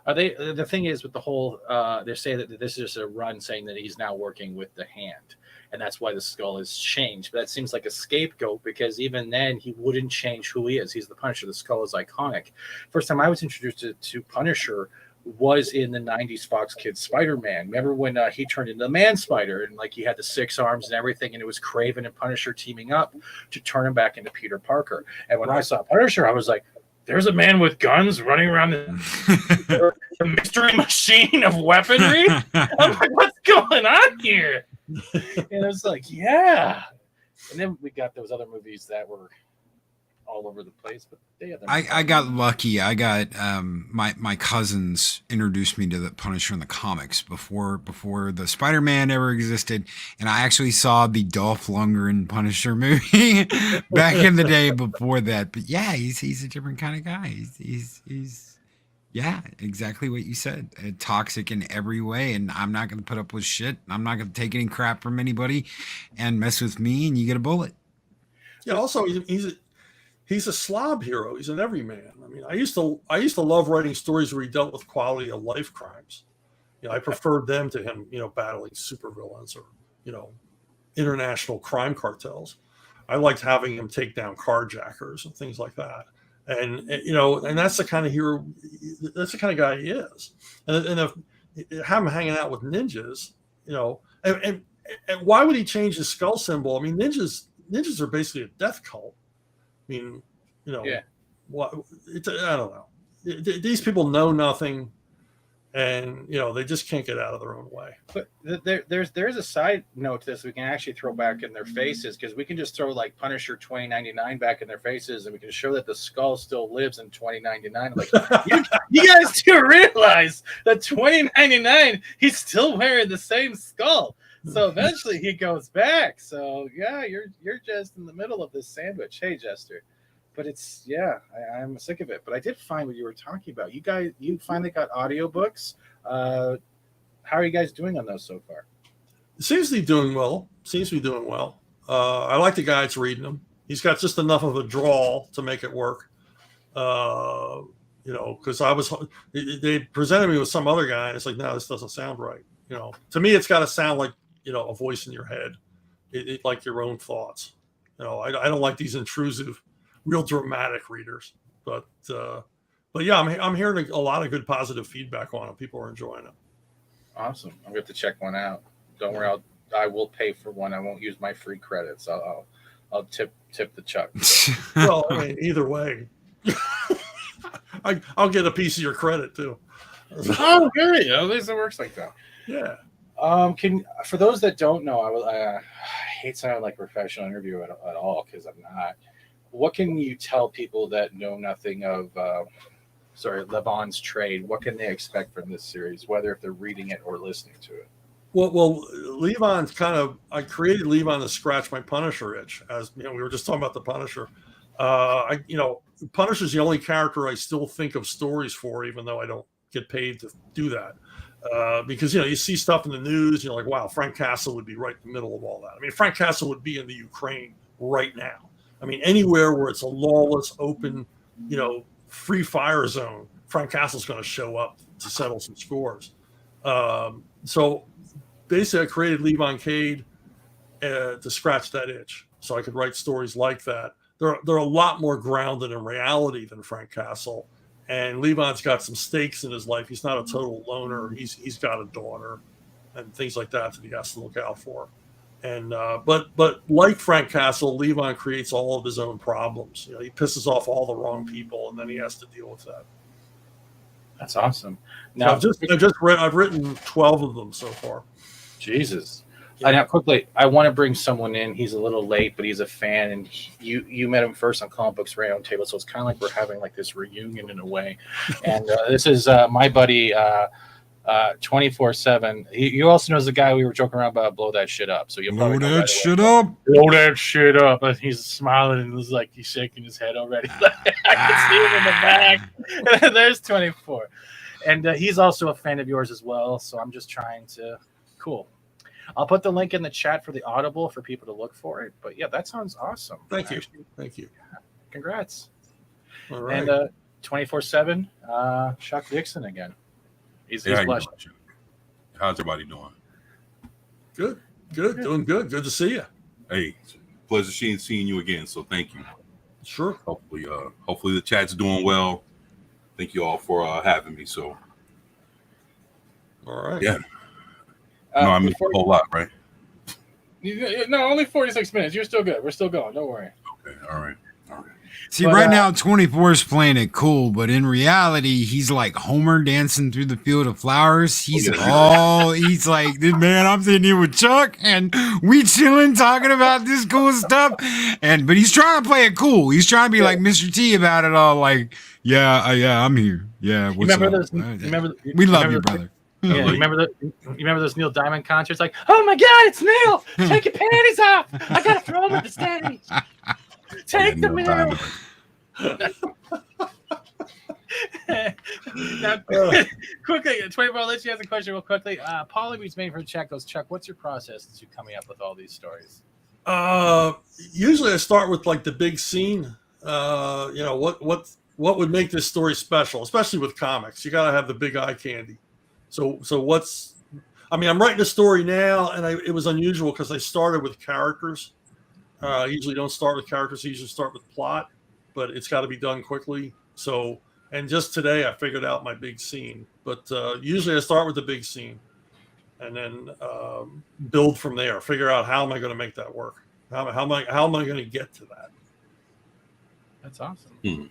Are they? The thing is with the whole, they say that this is just a run saying that he's now working with the Hand, and that's why the skull has changed. But that seems like a scapegoat because even then he wouldn't change who he is. He's the Punisher. The skull is iconic. First time I was introduced to Punisher was in the 90s Fox Kids Spider-Man. Remember when he turned into the Man Spider and like he had the 6 arms and everything, and it was Craven and Punisher teaming up to turn him back into Peter Parker. And when I saw Punisher, I was like, there's a man with guns running around the mystery machine of weaponry. I'm like, what's going on here? And I was like, yeah. And then we got those other movies that were all over the place, but I got lucky. I got my cousins introduced me to the Punisher in the comics before the Spider-Man ever existed, and I actually saw the Dolph Lundgren Punisher movie back in the day before that. But yeah, he's a different kind of guy. He's yeah, exactly what you said. Toxic in every way, and I'm not going to put up with shit. I'm not going to take any crap from anybody, and mess with me, and you get a bullet. Yeah. Also, he's a slob hero. He's an everyman. I mean, I used to love writing stories where he dealt with quality of life crimes. I preferred them to him, battling supervillains or, international crime cartels. I liked having him take down carjackers and things like that. And that's the kind of hero, that's the kind of guy he is. And if have him hanging out with ninjas, and why would he change his skull symbol? I mean, ninjas are basically a death cult. I mean, what? I don't know. These people know nothing, and they just can't get out of their own way. But there's a side note to this we can actually throw back in their faces, because we can just throw like Punisher 2099 back in their faces, and we can show that the skull still lives in 2099. Like you guys do realize that 2099 he's still wearing the same skull. So eventually he goes back. So yeah, you're just in the middle of this sandwich. Hey, Jester. But it's I'm sick of it. But I did find what you were talking about. You finally got audiobooks. How are you guys doing on those so far? It seems to be doing well. I like the guy that's reading them. He's got just enough of a drawl to make it work. Because they presented me with some other guy, and it's like, no, this doesn't sound right. To me, it's got to sound like a voice in your head, like your own thoughts. I don't like these intrusive, real dramatic readers. But yeah, I'm hearing a lot of good positive feedback on it. People are enjoying it. Awesome. I'm going to check one out. Don't worry, I will pay for one. I won't use my free credits. I'll tip the Chuck. Well, I mean, either way, I'll get a piece of your credit too. Oh, good. At least it works like that. Yeah. For those that don't know, I hate sounding like a professional interviewer at all, because I'm not. what can you tell people that know nothing of Levon's trade? What can they expect from this series, whether if they're reading it or listening to it? Well, Levon's I created Levon to scratch my Punisher itch. As we were just talking about the Punisher. Punisher's the only character I still think of stories for, even though I don't get paid to do that. Because you see stuff in the news, you're like, wow, Frank Castle would be right in the middle of all that. I mean, Frank Castle would be in the Ukraine right now. I mean, anywhere where it's a lawless, open, free fire zone, Frank Castle's going to show up to settle some scores. So basically, I created Levon Cade to scratch that itch, so I could write stories like that. They're a lot more grounded in reality than Frank Castle. And Levon's got some stakes in his life. He's not a total loner. He's got a daughter and things like that he has to look out for. And but like Frank Castle, Levon creates all of his own problems. He pisses off all the wrong people, and then he has to deal with that. That's awesome. Now, I've written 12 of them so far. Jesus. Now, quickly, I want to bring someone in. He's a little late, but he's a fan, and you met him first on Comic Books Round Table, so it's kind of like we're having like this reunion in a way. And this is my buddy, 24/7. He also knows the guy we were joking around about. Blow that shit up. So you blow that shit up. Blow that shit up. And he's smiling and he's like he's shaking his head already. I can see him in the back. And there's 24, and he's also a fan of yours as well. So I'm just trying to cool. I'll put the link in the chat for the Audible for people to look for it. But yeah, that sounds awesome. Thank you. Congrats. All right. And 24/7, Chuck DIXON again. He's blushing. How's everybody doing? Good. Doing good. Good to see you. Hey, pleasure seeing you again. So thank you. Sure. Hopefully the chat's doing well. Thank you all for having me. So. All right. Yeah. No, I missed a whole lot, right? No, only 46 minutes. You're still good. We're still going. Don't worry. Okay. All right. See, right now 24 is playing it cool, but in reality, he's like Homer dancing through the field of flowers. He's like, man, I'm sitting here with Chuck and we chilling, talking about this cool stuff. But he's trying to play it cool. He's trying to be like Mr. T about it all. Like, yeah, I'm here. Yeah, what's up? We love you, brother. Yeah, you remember those Neil Diamond concerts? Like, oh my God, it's Neil! Take your panties off! I gotta throw them at the stage. Take them in. Now, quickly, 24. I'll let you ask a question real quickly. Paulie, who's made for the chat, goes, Chuck, what's your process to coming up with all these stories? Usually, I start with like the big scene. What would make this story special, especially with comics? You got to have the big eye candy. So I'm writing a story now, and it was unusual because I started with characters. I usually don't start with characters. I usually start with plot, but it's got to be done quickly. So, and just today I figured out my big scene. But usually I start with the big scene and then build from there. Figure out how am I going to make that work? How am I going to get to that? That's awesome.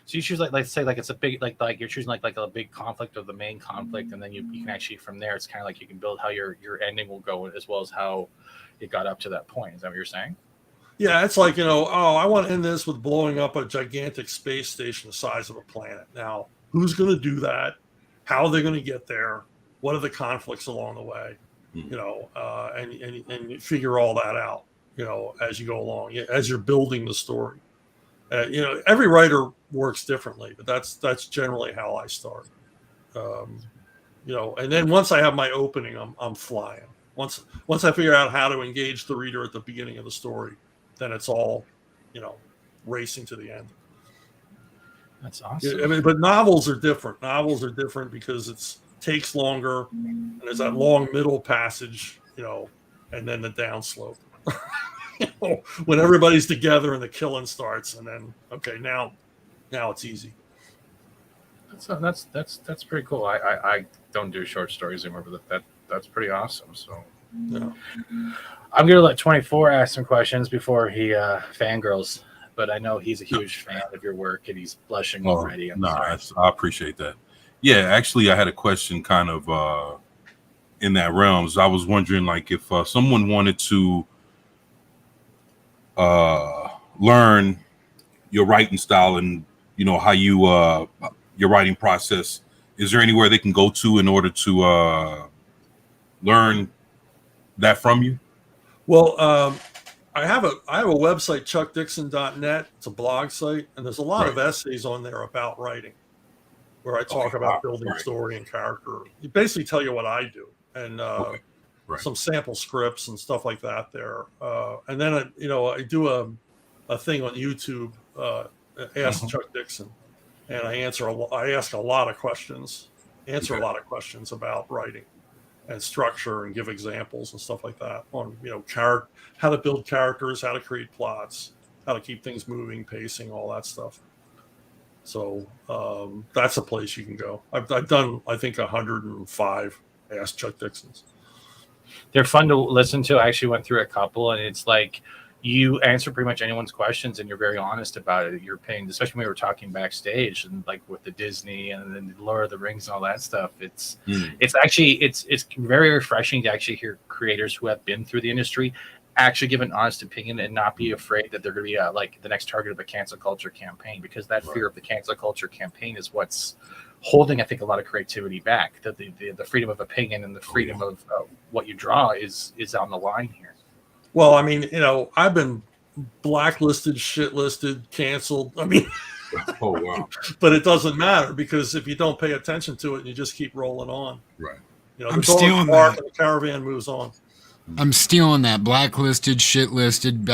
So you choose like say like it's a big like you're choosing like a big conflict or the main conflict, and then you can actually from there it's kind of like you can build how your ending will go as well as how it got up to that point. Is that what you're saying? Yeah, it's like I want to end this with blowing up a gigantic space station the size of a planet. Now, who's going to do that? How are they going to get there? What are the conflicts along the way? And you figure all that out. As you go along, as you're building the story. Every writer works differently, but that's generally how I start. And then once I have my opening, I'm flying. Once I figure out how to engage the reader at the beginning of the story, then it's all, racing to the end. That's awesome. I mean, but novels are different. Novels are different because it takes longer, and there's that long middle passage, and then the downslope. When everybody's together and the killing starts, and then now it's easy. That's pretty cool. I don't do short stories anymore, but that's pretty awesome. So yeah. I'm gonna let 24 ask some questions before he fangirls, but I know he's a huge fan of your work and he's blushing already. I appreciate that. Yeah, actually, I had a question kind of in that realm. So I was wondering, like, if someone wanted to learn your writing style and how you your writing process, is there anywhere they can go to in order to learn that from you? Well, I have a website, chuckdixon.net. It's a blog site, and there's a lot of essays on there about writing, where I talk about building story and character. You basically tell you what I do, and some sample scripts and stuff like that there. And then I do a thing on YouTube, Ask Chuck Dixon, and I ask a lot of questions, a lot of questions about writing and structure, and give examples and stuff like that on how to build characters, how to create plots, how to keep things moving, pacing, all that stuff. So that's a place you can go. I've done, I think, 105 Ask Chuck Dixons. They're fun to listen to. I actually went through a couple, and it's like you answer pretty much anyone's questions, and you're very honest about it. Your opinion, especially when we were talking backstage, and like with the Disney and then the Lord of the Rings and all that stuff. It's actually it's very refreshing to actually hear creators who have been through the industry actually give an honest opinion and not be afraid that they're going to be like the next target of a cancel culture campaign, because that fear of the cancel culture campaign is what's holding, I think, a lot of creativity back. That the freedom of opinion and the freedom of what you draw is on the line here. Well, I mean, I've been blacklisted, shitlisted, canceled. I mean, oh wow! But it doesn't matter, because if you don't pay attention to it and you just keep rolling on, right? I'm stealing that. The caravan moves on. I'm stealing that. Blacklisted, shitlisted,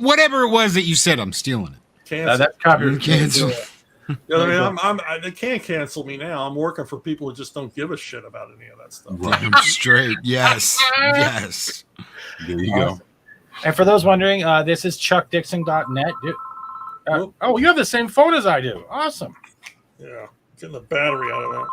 whatever it was that you said. I'm stealing it. Cancel. That's copyright. Cancel. I mean, they can't cancel me now. I'm working for people who just don't give a shit about any of that stuff. Right. I'm straight. Yes. Yes. There you go. And for those wondering, this is chuckdixon.net. Oh, you have the same phone as I do. Awesome. Yeah. Getting the battery out of that.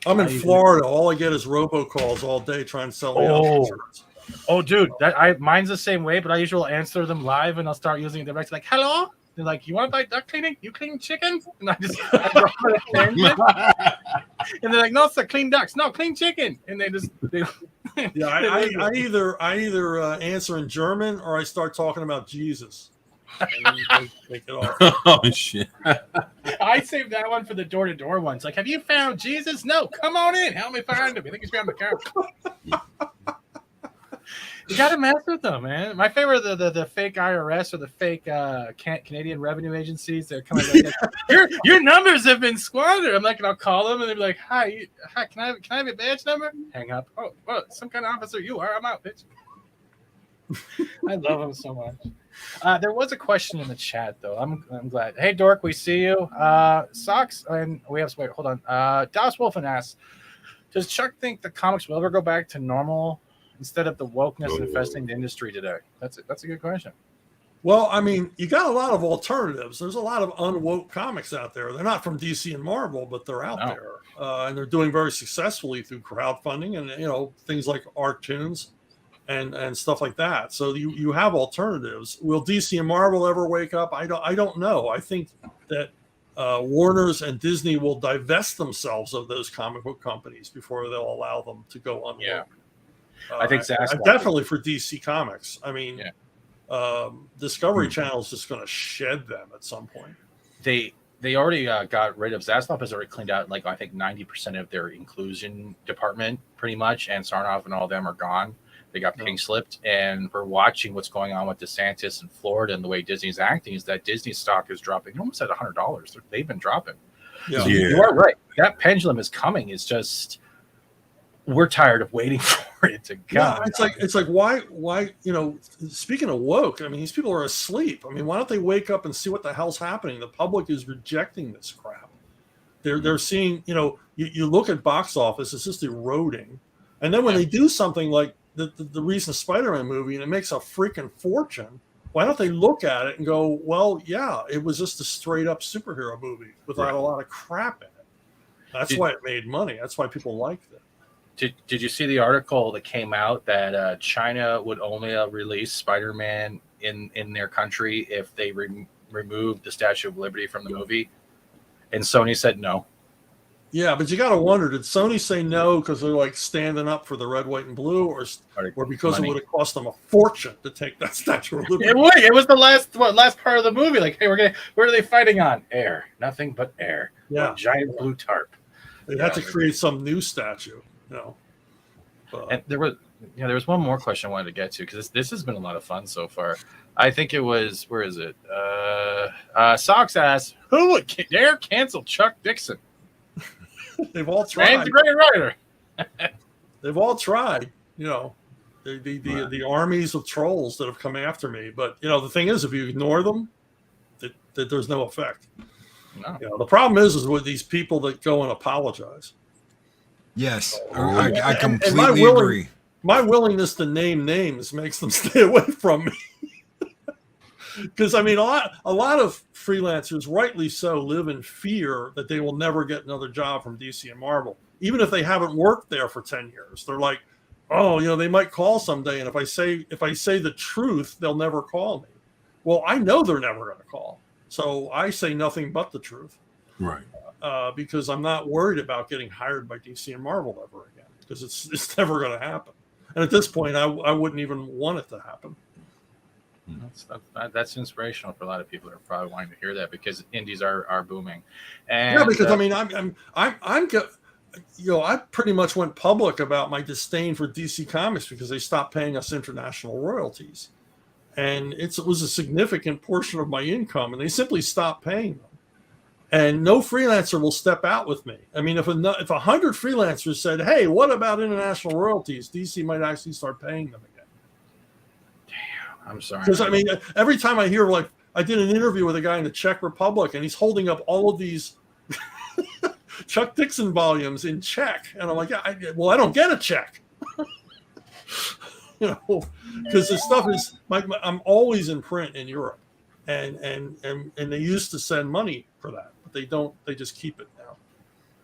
I'm in Florida. All I get is robocalls all day trying to sell the insurance. Oh, dude, mine's the same way, but I usually answer them live, and I'll start using it direct. Like, hello? They're like, you want to buy duck cleaning? You clean chicken? And I just and they're like, no, sir, clean ducks. No, clean chicken. And they yeah, I either answer in German, or I start talking about Jesus. And then take it off. Oh shit! I saved that one for the door-to-door ones. Like, have you found Jesus? No, come on in. Help me find him. I think he's behind the counter. You got to mess with them, man. My favorite, the fake IRS or the fake Canadian revenue agencies. They're coming like, your numbers have been squandered. I'm like, and I'll call them, and they'll be like, hi, can I have your badge number? Hang up. Oh, well, some kind of officer you are. I'm out, bitch. I love them so much. There was a question in the chat, though. I'm glad. Hey, Dork, we see you. Socks, and we have. Wait, hold on. Dallas Wolfen asks, does Chuck think the comics will ever go back to normal instead of the wokeness infesting the industry today? That's a good question. Well, I mean, you got a lot of alternatives. There's a lot of unwoke comics out there. They're not from DC and Marvel, but they're out there, and they're doing very successfully through crowdfunding and things like ARKtoons and stuff like that. So you have alternatives. Will DC and Marvel ever wake up? I don't know. I think that Warner's and Disney will divest themselves of those comic book companies before they'll allow them to go unwoke. Yeah. I think definitely for DC Comics. I mean, Discovery Channel is just going to shed them at some point. They already got rid of Zaslav. Has already cleaned out I think 90% of their inclusion department, pretty much, and Sarnoff and all of them are gone. They got pink slipped, and we're watching what's going on with DeSantis in Florida, and the way Disney's acting is that Disney stock is dropping almost at $100. They've been dropping. Yeah. So you are right. That pendulum is coming. It's just we're tired of waiting for it to go. Yeah, it's like why speaking of woke, I mean, these people are asleep. I mean, why don't they wake up and see what the hell's happening? The public is rejecting this crap. They're seeing, you look at box office, it's just eroding. And then when they do something like the recent Spider-Man movie and it makes a freaking fortune, why don't they look at it and go, well, yeah, it was just a straight up superhero movie without a lot of crap in it. That's why it made money. That's why people liked it. Did you see the article that came out that China would only release Spider-Man in their country if they removed the Statue of Liberty from the movie? And Sony said no. Yeah, but you got to wonder, did Sony say no because they're like standing up for the red, white, and blue, or because Money. it would have cost them a fortune to take that Statue of Liberty? It would. It was the last part of the movie. Like, hey, what are they fighting on? Air. Nothing but air. Yeah. A giant blue tarp. They had to create some new statue, you know. And there was one more question I wanted to get to, because this has been a lot of fun so far. I think it was, where is it? Socks asked, who would dare cancel Chuck Dixon? They've all tried. Man's a great writer. They've all tried, you know. The armies of trolls that have come after me. But, you know, the thing is, if you ignore them, that there's no effect. No. You know, the problem is with these people that go and apologize. Yes, I completely and agree. My willingness to name names makes them stay away from me. Because, I mean, a lot of freelancers, rightly so, live in fear that they will never get another job from DC and Marvel. Even if they haven't worked there for 10 years. They're like, oh, you know, they might call someday, and if I say the truth, they'll never call me. Well, I know they're never going to call. So I say nothing but the truth. Right. Because I'm not worried about getting hired by DC and Marvel ever again. Because it's never going to happen. And at this point, I wouldn't even want it to happen. That's inspirational for a lot of people who are probably wanting to hear that, because indies are booming. And yeah, because I mean, I'm you know, I pretty much went public about my disdain for DC Comics because they stopped paying us international royalties, and it was a significant portion of my income, and they simply stopped paying them. And no freelancer will step out with me. I mean, if 100 freelancers said, "Hey, what about international royalties?" DC might actually start paying them again. I'm sorry. Because I mean, every time I hear, like, I did an interview with a guy in the Czech Republic, and he's holding up all of these Chuck Dixon volumes in Czech, and I'm like, I don't get a check, you know, because the stuff is I'm always in print in Europe, and they used to send money for that, but they don't. They just keep it now,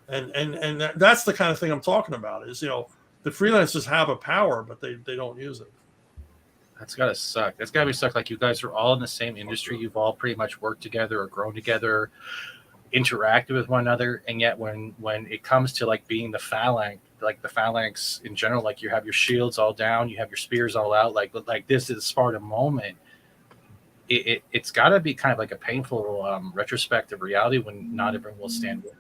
and that's the kind of thing I'm talking about. Is, you know, the freelancers have a power, but they don't use it. That's gotta suck. That's gotta be suck. Like, you guys are all in the same industry. You've all pretty much worked together or grown together, interacted with one another, and yet when it comes to like being the phalanx in general, like, you have your shields all down, you have your spears all out, like this is a Spartan moment. It's got to be kind of like a painful retrospective reality when not everyone will stand with.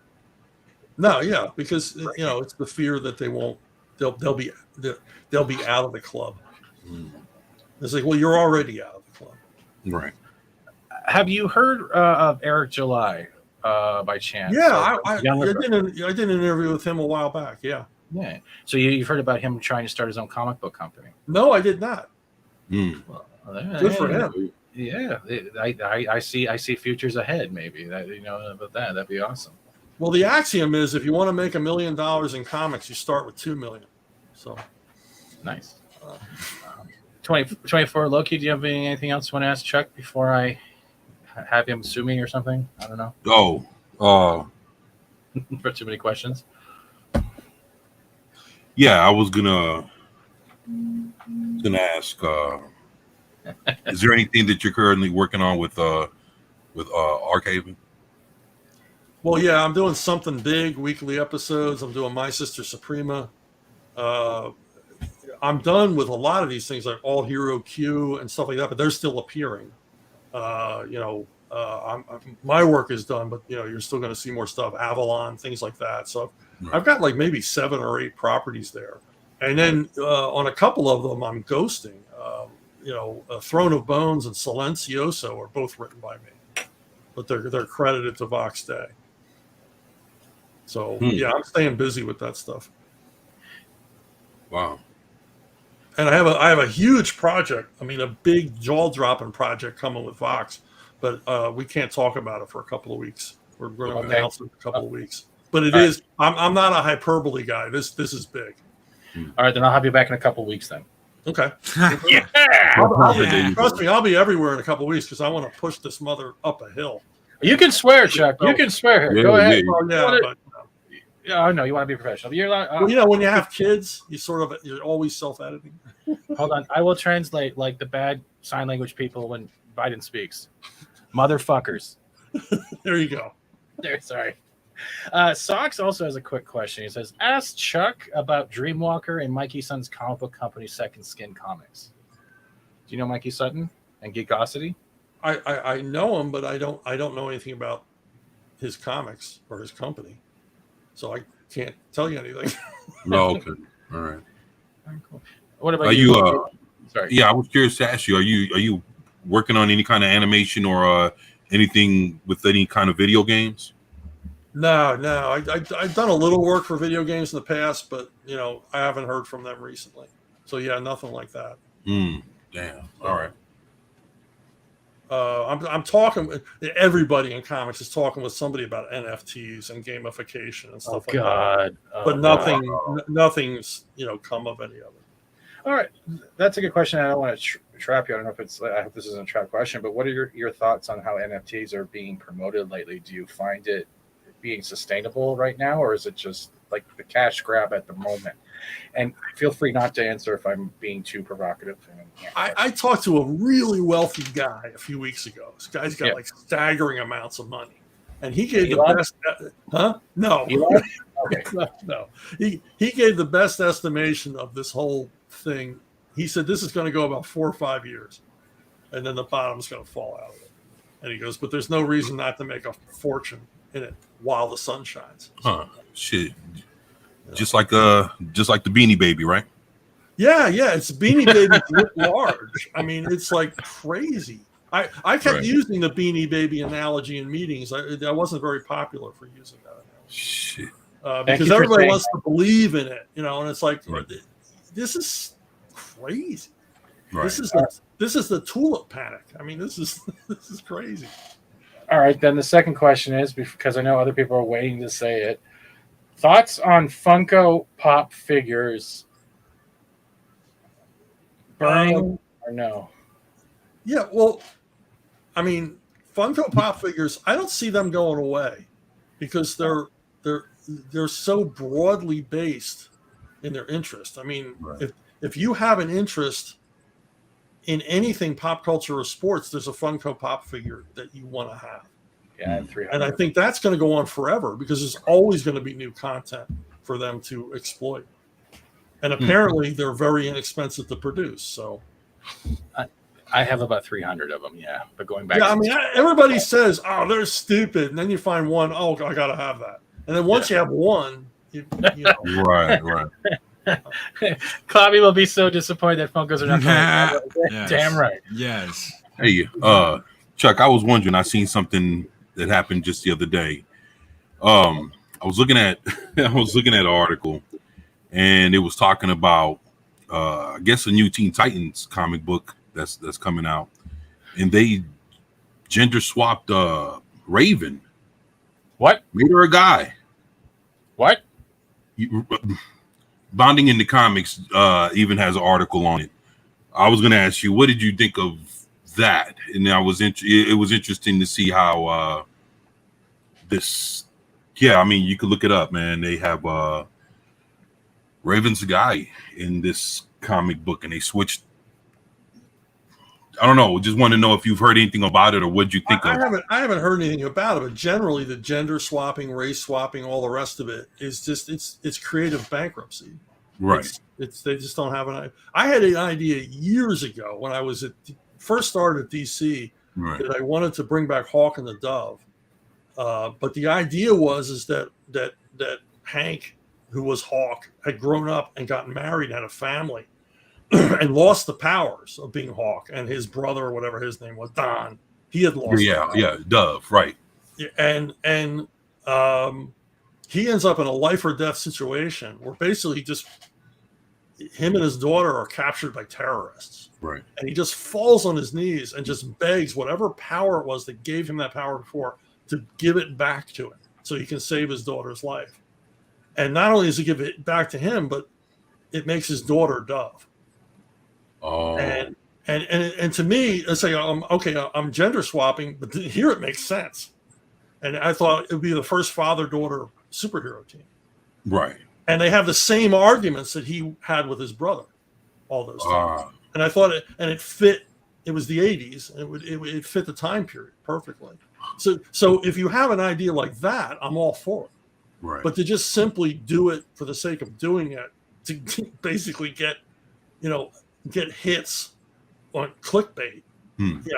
No, yeah, because you know, it's the fear that they'll be out of the club. It's like, well, you're already out of the club. Right. Have you heard of Eric July by chance? Yeah, I did an interview with him a while back. Yeah. Yeah. So you've heard about him trying to start his own comic book company? No, I did not. Well, good for him. Yeah, I see futures ahead. Maybe that, you know, about that'd be awesome. Well, the axiom is, if you want to make $1 million in comics, you start with 2 million. So nice. 24 Loki, do you have anything else you want to ask Chuck before I have him sue me or something? I don't know. For too many questions. Yeah, I was gonna ask. Is there anything that you're currently working on with ARKHAVEN? Well, yeah, I'm doing something big, weekly episodes. I'm doing My Sister Suprema. I'm done with a lot of these things, like All Hero Q and stuff like that, but they're still appearing. My work is done, but, you know, you're still going to see more stuff, Avalon, things like that. So I've got like maybe 7 or 8 properties there. And then on a couple of them, I'm ghosting. Throne of Bones and Silencioso are both written by me, but they're credited to Vox Day. So yeah, I'm staying busy with that stuff. Wow. And I have a huge project. I mean, a big jaw-dropping project coming with Vox, but we can't talk about it for a couple of weeks. We're going to announce it in a couple of weeks. But it is. I'm not a hyperbole guy. This is big. All right, then I'll have you back in a couple of weeks then. Okay. Yeah. Trust me, I'll be everywhere in a couple of weeks because I want to push this mother up a hill. You can swear, Chuck. You can swear here. Yeah, Go ahead. Yeah, I know you want to be professional. You're like, well, you know, when you have kids, you're always self-editing. Hold on, I will translate like the bad sign language people when Biden speaks. Motherfuckers. There you go. There, sorry. Socks also has a quick question. He says, ask Chuck about Dreamwalker and Mikey Sutton's comic book company, Second Skin Comics. Do you know Mikey Sutton and Geekosity? I know him, but I don't know anything about his comics or his company, so I can't tell you anything. No, okay, all right. Cool. What about Are you? Sorry. Yeah, I was curious to ask you. Are you working on any kind of animation or anything with any kind of video games? No. I've done a little work for video games in the past, but I haven't heard from them recently. So yeah, nothing like that. Damn. All right. I'm talking. Everybody in comics is talking with somebody about NFTs and gamification and stuff like that. But nothing's come of any of it. All right, that's a good question. I don't want to trap you. I don't know if it's. I hope this isn't a trap question. But what are your thoughts on how NFTs are being promoted lately? Do you find it being sustainable right now, or is it just like the cash grab at the moment? And feel free not to answer if I'm being too provocative. I talked to a really wealthy guy a few weeks ago. This guy's got like staggering amounts of money, and he gave the best. No. Okay. No. He gave the best estimation of this whole thing. He said this is going to go about 4 or 5 years, and then the bottom's going to fall out of it. And he goes, but there's no reason not to make a fortune in it while the sun shines. Shit. Just like the Beanie Baby, right? Yeah, it's Beanie Baby writ large. I mean, it's like crazy. I kept using the Beanie Baby analogy in meetings. I wasn't very popular for using that analogy. Shit. Because everybody wants to believe in it, and it's like this is crazy. Right. This is the tulip panic. I mean, this is crazy. All right, then the second question is, because I know other people are waiting to say it. Thoughts on Funko Pop figures burning or no? Yeah, well, I mean, Funko Pop figures, I don't see them going away because they're so broadly based in their interest. I mean, if you have an interest in anything pop culture or sports, there's a Funko Pop figure that you want to have. Yeah, and I think that's going to go on forever because there's always going to be new content for them to exploit. And apparently they're very inexpensive to produce. So I have about 300 of them. Yeah. But going back. Yeah. I mean, everybody says, oh, they're stupid. And then you find one. Oh, I got to have that. And then once you have one, you know. Right. Clobby will be so disappointed that Funkos are not coming. Yes. Damn right. Yes. Hey, Chuck, I was wondering, I seen something that happened just the other day. I was looking at an article, and it was talking about I guess a new Teen Titans comic book that's coming out, and they gender swapped Raven. What? Made her a guy. What? Bonding in the Comics even has an article on it. I was going to ask you, what did you think of that? And it was interesting to see how this. Yeah, I mean, you could look it up, man. They have Raven's a guy in this comic book, and they switched. I don't know. Just want to know if you've heard anything about it or what you think of it. I haven't heard anything about it, but generally the gender swapping, race swapping, all the rest of it is just it's creative bankruptcy. Right. It's they just don't have an idea. I had an idea years ago when I was first started at DC that I wanted to bring back Hawk and the Dove. But the idea was that Hank, who was Hawk, had grown up and gotten married and had a family and lost the powers of being Hawk, and his brother, or whatever his name was, Don, he had lost Dove, right. And he ends up in a life or death situation where basically just him and his daughter are captured by terrorists. Right. And he just falls on his knees and just begs whatever power it was that gave him that power before to give it back to him so he can save his daughter's life. And not only does it give it back to him, but it makes his daughter Dove. Oh. And to me, I say, I'm gender swapping, but here it makes sense. And I thought it would be the first father-daughter superhero team. Right. And they have the same arguments that he had with his brother, all those things. And I thought it fit. It was the 80s, and it fit the time period perfectly. So if you have an idea like that, I'm all for it. Right. But to just simply do it for the sake of doing it, to basically get hits on clickbait,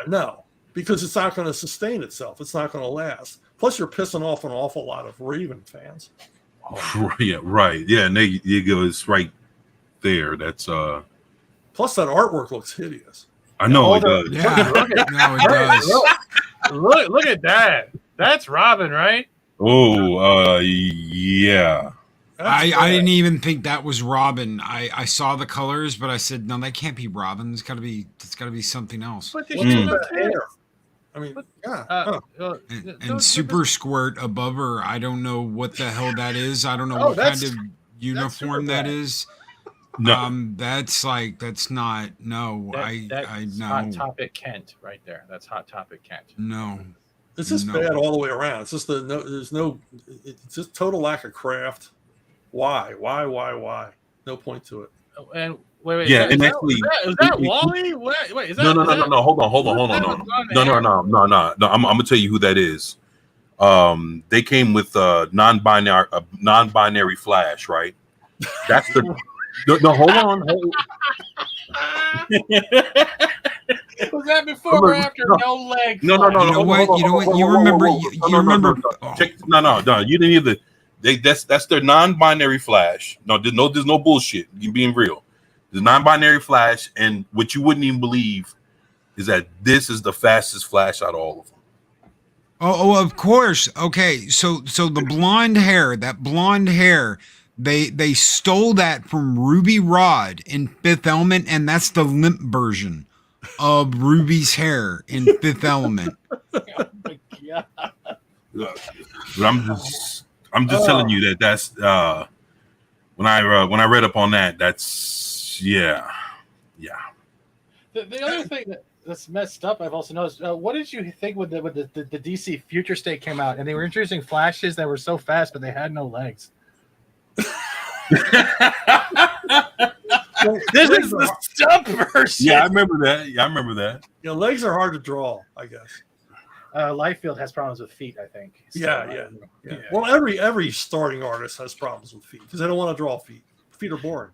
no, because it's not going to sustain itself. It's not going to last. Plus, you're pissing off an awful lot of Raven fans. Yeah, right. Yeah, and you go, it's right there. That's Plus, that artwork looks hideous. I know it does. Yeah, no, it does. Look at that. That's Robin, right? Oh, yeah. I didn't even think that was Robin. I saw the colors, but I said, no, that can't be Robin. It's got to be something else. But What's with that hair? I mean, And Super Squirt above her, I don't know what the hell that is. I don't know what kind of uniform that is. No. That's not. No, that's no. Hot Topic Kent right there. That's Hot Topic Kent. No. It's just bad all the way around. It's just it's just total lack of craft. Why? No point to it. And wait. Yeah, is that Wally? Wait, is that no. Hold on. No. I'm gonna tell you who that is. They came with non-binary Flash, right? That's the. No, hold on. Was that before or after No Leg? No. You know what? You remember? You remember? Check. No. You didn't either. That's their non-binary Flash. No, there's no bullshit. You being real. There's non-binary Flash, and what you wouldn't even believe is that this is the fastest Flash out of all of them. Oh, of course. Okay, so the blonde hair, they stole that from Ruby Rod in Fifth Element, and that's the limp version of Ruby's hair in Fifth Element. Oh my God. But I'm just telling you that's when I read up on that, that's yeah. The other thing that's messed up, I've also noticed. What did you think when the DC Future State came out and they were introducing Flashes that were so fast, but they had no legs? This is the stub version. Yeah, I remember that. Legs are hard to draw, I guess. Liefeld has problems with feet, I think. So, Yeah. Well, every starting artist has problems with feet because they don't want to draw feet. Feet are boring.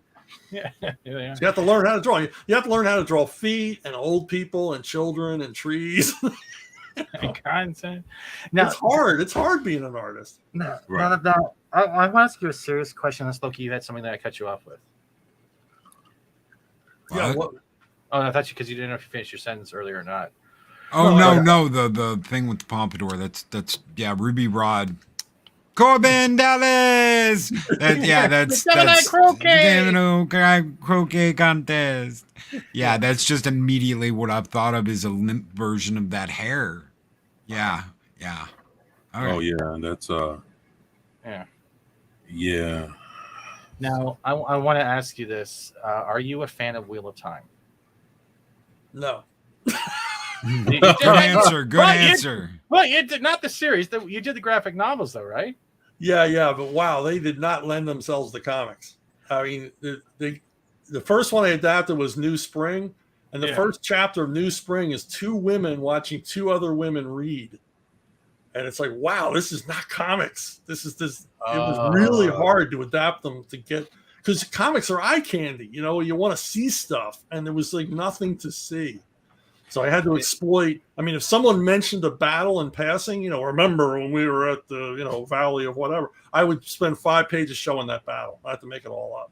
Yeah. So you have to learn how to draw. You have to learn how to draw feet and old people and children and trees. Content. Now, it's hard. It's hard being an artist. No. I want to ask you a serious question. Let's Loki. You had something that I cut you off with. Yeah. What? Oh, I thought you because you didn't know if you finished your sentence earlier or not. Oh no, the thing with the pompadour. That's Ruby Rod. Corbin Dallas. That's croquet contest. Yeah, that's just immediately what I've thought of as a limp version of that hair. Yeah. Okay. Oh yeah, that's yeah. Now I want to ask you this: Are you a fan of Wheel of Time? No. Good answer. Well, you did not the series. You did the graphic novels, though, right? Yeah, but wow, they did not lend themselves to comics. I mean, the first one they adapted was New Spring, and the first chapter of New Spring is two women watching two other women read, and it's like, wow, this is not comics. It was really hard to adapt them to get because comics are eye candy. You want to see stuff, and there was like nothing to see. So I had to exploit. I mean, if someone mentioned a battle in passing, remember when we were at the, Valley of whatever, I would spend 5 pages showing that battle. I had to make it all up.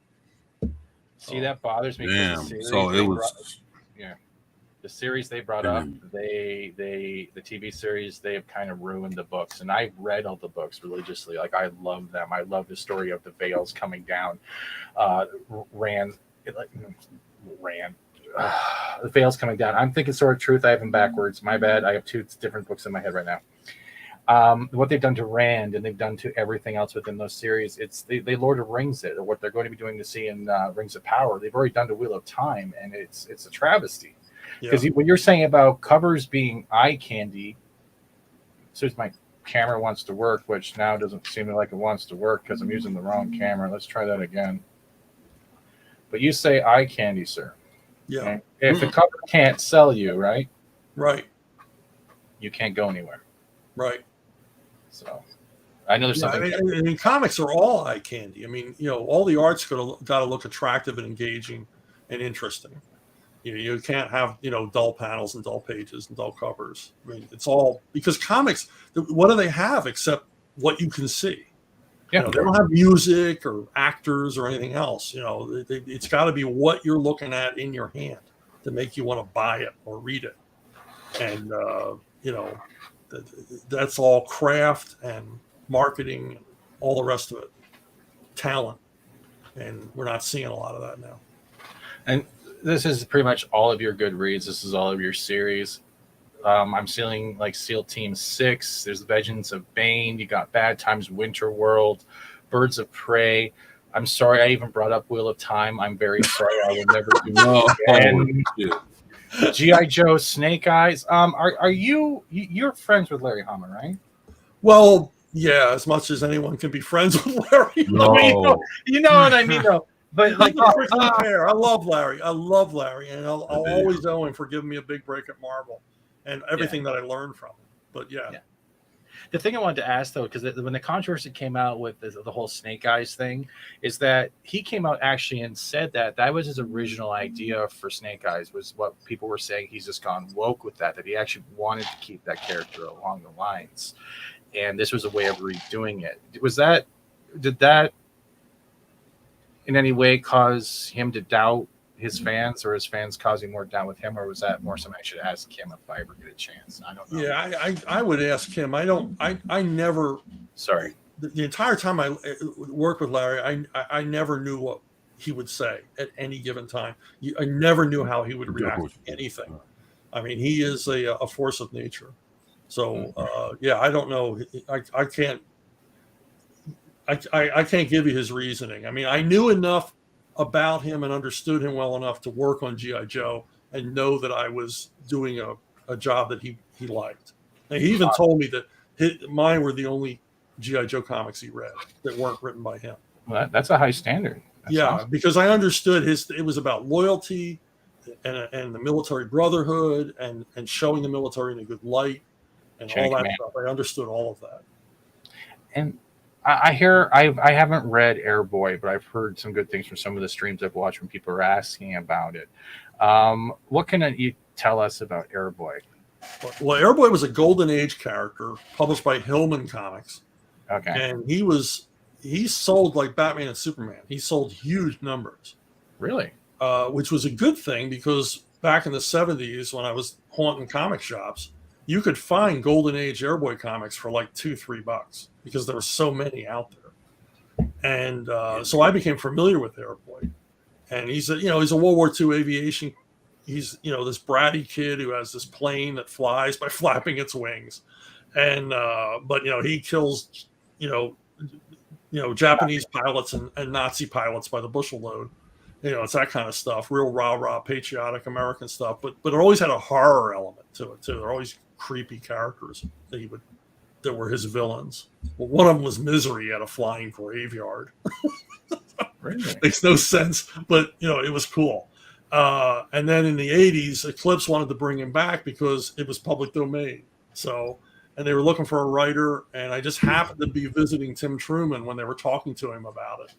See, that bothers me. Damn. So it was. The series they brought up, the TV series, they have kind of ruined the books. And I read all the books religiously. Like, I love them. I love the story of the veils coming down. Rand. The veils coming down. I'm thinking Sword of Truth. I have them backwards. My bad. I have 2 different books in my head right now. What they've done to Rand and they've done to everything else within those series, they Lord of Rings it, or what they're going to be doing to see in Rings of Power. They've already done to Wheel of Time, and it's a travesty. Because what you're saying about covers being eye candy, so my camera wants to work, which now doesn't seem like it wants to work because I'm using the wrong camera. Let's try that again. But you say eye candy, sir. Yeah. Okay? If the cover can't sell you, right? Right. You can't go anywhere. Right. So I know there's Yeah, something. I mean, comics are all eye candy. I mean, all the art's got to look attractive and engaging and interesting. You can't have dull panels and dull pages and dull covers. I mean, it's all because comics. What do they have except what you can see? Yeah. They don't have music or actors or anything else. It's got to be what you're looking at in your hand to make you want to buy it or read it. And that's all craft and marketing and all the rest of it, talent, and we're not seeing a lot of that now. And this is pretty much all of your good reads. This is all of your series. I'm seeing like SEAL Team 6. There's Vengeance of Bane. You got Bad Times Winter World, Birds of Prey. I'm sorry I even brought up Wheel of Time. I'm very sorry. I will never do that again. G.I. Joe, Snake Eyes. Are you're friends with Larry Hama, right? Well, yeah, as much as anyone can be friends with Larry. No. You know what I mean, though. But like, I love Larry. And I'll always owe him for giving me a big break at Marvel and everything that I learned from him. But yeah. The thing I wanted to ask, though, because when the controversy came out with the whole Snake Eyes thing, is that he came out actually and said that was his original idea for Snake Eyes, was what people were saying. He's just gone woke with that he actually wanted to keep that character along the lines. And this was a way of redoing it. Did that in any way cause him to doubt his fans, or his fans causing more doubt with him, or was that more something I should ask him if I ever get a chance? I don't know. Yeah, I would ask him. I never. Sorry. The entire time I worked with Larry, I never knew what he would say at any given time. I never knew how he would react to anything. I mean, he is a force of nature. So I don't know. I can't give you his reasoning. I mean, I knew enough about him and understood him well enough to work on G.I. Joe and know that I was doing a job that he liked. And he even told me that mine were the only G.I. Joe comics he read that weren't written by him. Well, that's a high standard. That's awesome. Because I understood it was about loyalty and the military brotherhood and showing the military in a good light and all that stuff. I understood all of that. And I haven't read Airboy, but I've heard some good things from some of the streams I've watched when people are asking about it. What can you tell us about Airboy? Well, Airboy was a Golden Age character published by Hillman Comics. Okay. And he sold like Batman and Superman. He sold huge numbers. Really? Which was a good thing because back in the 70s when I was haunting comic shops, you could find Golden Age Airboy comics for like $2-3 because there were so many out there. And so I became familiar with Airboy. And he's a World War II aviation. He's, this bratty kid who has this plane that flies by flapping its wings. And, but he kills, Japanese pilots and Nazi pilots by the bushel load. It's that kind of stuff, real rah-rah, patriotic American stuff. But it always had a horror element to it, too. They're always creepy characters that were his villains. Well, one of them was Misery at a flying graveyard. Really? Makes no sense, but, it was cool. And then in the 80s, Eclipse wanted to bring him back because it was public domain. And they were looking for a writer, and I just happened to be visiting Tim Truman when they were talking to him about it.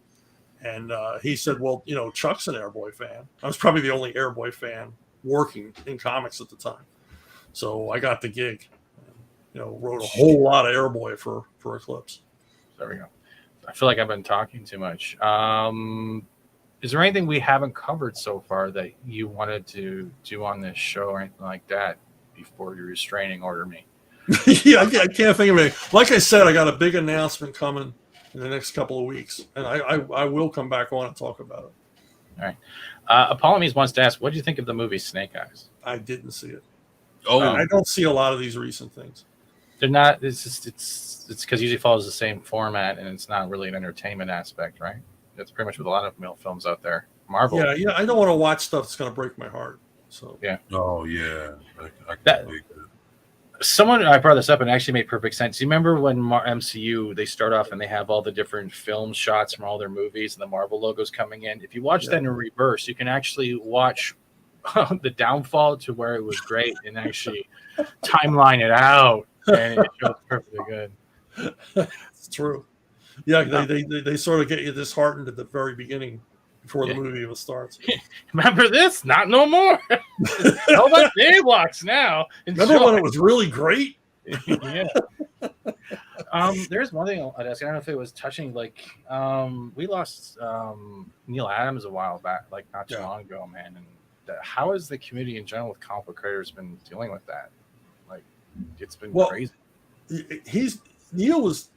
And he said, well, Chuck's an Airboy fan. I was probably the only Airboy fan working in comics at the time. So I got the gig. Wrote a whole lot of Airboy for Eclipse. There we go. I feel like I've been talking too much. Is there anything we haven't covered so far that you wanted to do on this show or anything like that before you restraining order me? Yeah, I can't think of anything. Like I said, I got a big announcement coming in the next couple of weeks, and I will come back on and talk about it. All right. Apollomes wants to ask, what do you think of the movie Snake Eyes? I didn't see it. Oh, I don't see a lot of these recent things. They're not. It's because it usually follows the same format, and it's not really an entertainment aspect, right? That's pretty much with a lot of male films out there. Marvel. Yeah. I don't want to watch stuff that's going to break my heart. So yeah. Oh yeah. I can't believe that. Someone I brought this up and it actually made perfect sense. You remember when MCU they start off and they have all the different film shots from all their movies and the Marvel logos coming in. If you watch that in reverse, you can actually watch the downfall to where it was great and actually timeline it out. and it feels perfectly good. It's true. Yeah, they sort of get you disheartened at the very beginning before the movie even starts. Remember this? Not no more. No like Dayblox now. Remember when it was really great? Yeah. There's one thing I'd ask. I don't know if it was touching. Like, we lost Neil Adams a while back, like not too long ago, man. And how has the community in general with comic book creators been dealing with that? Like, it's been crazy. Neil was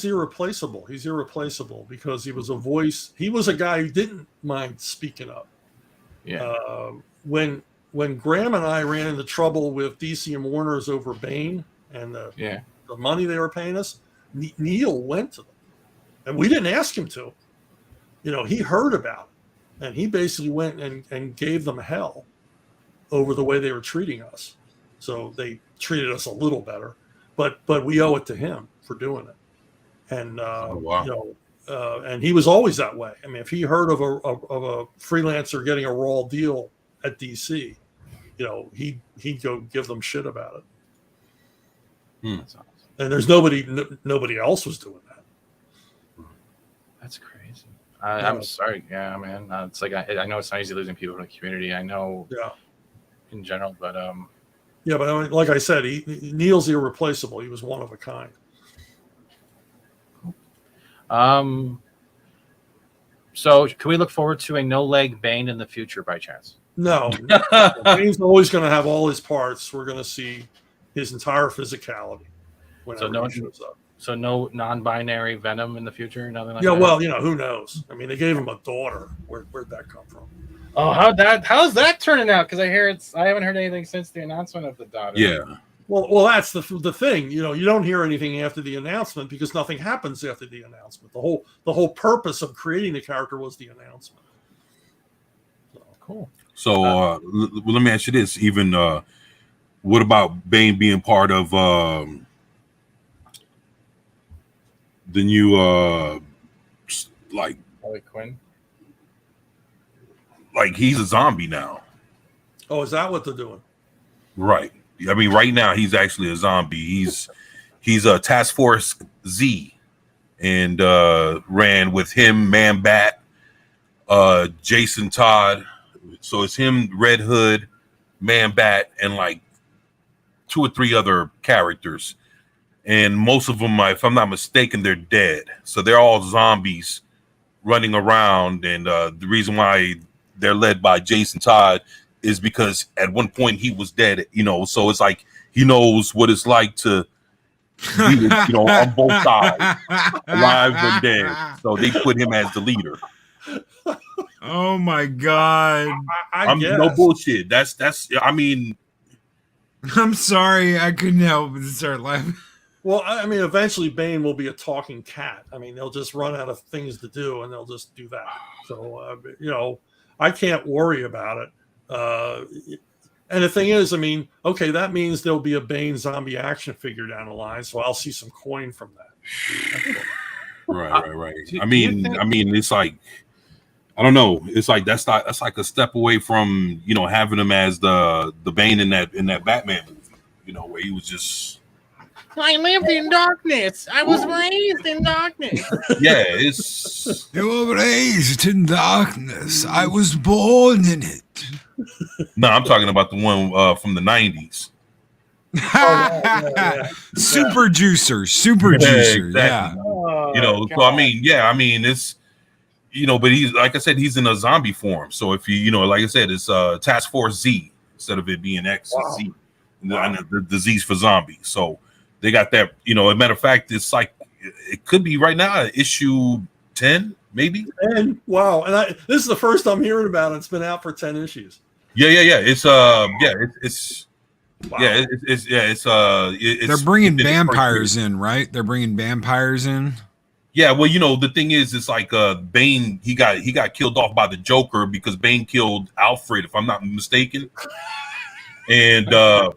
irreplaceable. He's irreplaceable because he was a voice. He was a guy who didn't mind speaking up. Yeah. When Graham and I ran into trouble with DC and Warner's over Bane and the money they were paying us, Neil went to them, and we didn't ask him to. He heard about it, and he basically went and gave them hell over the way they were treating us. So they treated us a little better, but we owe it to him for doing it. And and he was always that way. I mean, if he heard of a freelancer getting a raw deal at DC, he'd go give them shit about it. That's awesome. And there's nobody else was doing that. That's crazy. I'm sorry. Yeah, man. It's like I know it's not easy losing people in the community. I know. Yeah. In general, but yeah, but I mean, like I said, Neil's irreplaceable. He was one of a kind. So can we look forward to a no-leg Bane in the future by chance? No. Bane's always going to have all his parts. We're going to see his entire physicality whenever he shows up. So no non-binary Venom in the future? Nothing like that? Yeah, well, who knows? I mean, they gave him a daughter. Where'd that come from? Oh, how's that turning out? Because I haven't heard anything since the announcement of the daughter. Yeah. Well, that's the thing. You don't hear anything after the announcement because nothing happens after the announcement. The whole purpose of creating the character was the announcement. So, cool. So let me ask you this: even what about Bane being part of the new Harley Quinn? Like he's a zombie now. Oh, is that what they're doing? Right. I mean, right now he's actually a zombie. He's a Task Force Z, and ran with him, Man Bat, Jason Todd. So it's him, Red Hood, Man Bat, and like 2 or 3 other characters. And most of them, if I'm not mistaken, they're dead. So they're all zombies running around. And the reason why they're led by Jason Todd is because at one point he was dead, so it's like he knows what it's like to be, on both sides, alive and dead. So they put him as the leader. Oh my God. I'm no bullshit. That's I mean, I'm sorry, I couldn't help but start laughing. Well, I mean, eventually Bane will be a talking cat. I mean, they'll just run out of things to do and they'll just do that. So I can't worry about it. And the thing is, I mean, okay, that means there'll be a Bane zombie action figure down the line, so I'll see some coin from that. Right. I mean, it's like, I don't know. It's like that's like a step away from having him as the Bane in that Batman movie, where he was just. I lived in darkness. I was raised in darkness. Yeah, it's. You were raised in darkness. I was born in it. No, I'm talking about the one from the 90s. Super Juicer. Exactly. Yeah. So I mean, it's but he's, like I said, he's in a zombie form. So if like I said, it's Task Force Z instead of it being X. Wow. Z. The Z's for zombies. So they got that. As a matter of fact, it's like it could be right now issue 10, maybe. 10. Wow, and this is the first I'm hearing about it. It's been out for 10 issues. Yeah. It's they're bringing vampires in, right? They're bringing vampires in. Yeah, well, the thing is, it's like Bane. He got killed off by the Joker because Bane killed Alfred, if I'm not mistaken. And so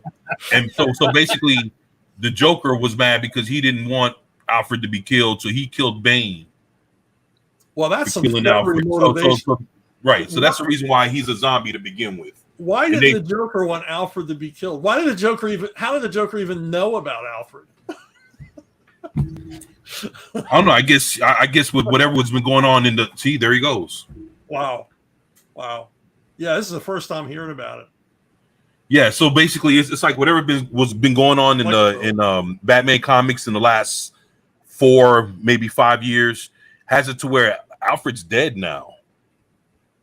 basically, the Joker was mad because he didn't want Alfred to be killed, so he killed Bane. Well, that's some motivation. Right. So that's the reason why he's a zombie to begin with. Why did the Joker want Alfred to be killed? Why did the Joker even? How did the Joker even know about Alfred? I don't know. I guess with whatever was been going on in the there he goes. Wow. Yeah, this is the first time hearing about it. Yeah, so basically, it's like whatever was been going on in Batman comics in the last 4, maybe 5 years, has it to where Alfred's dead now,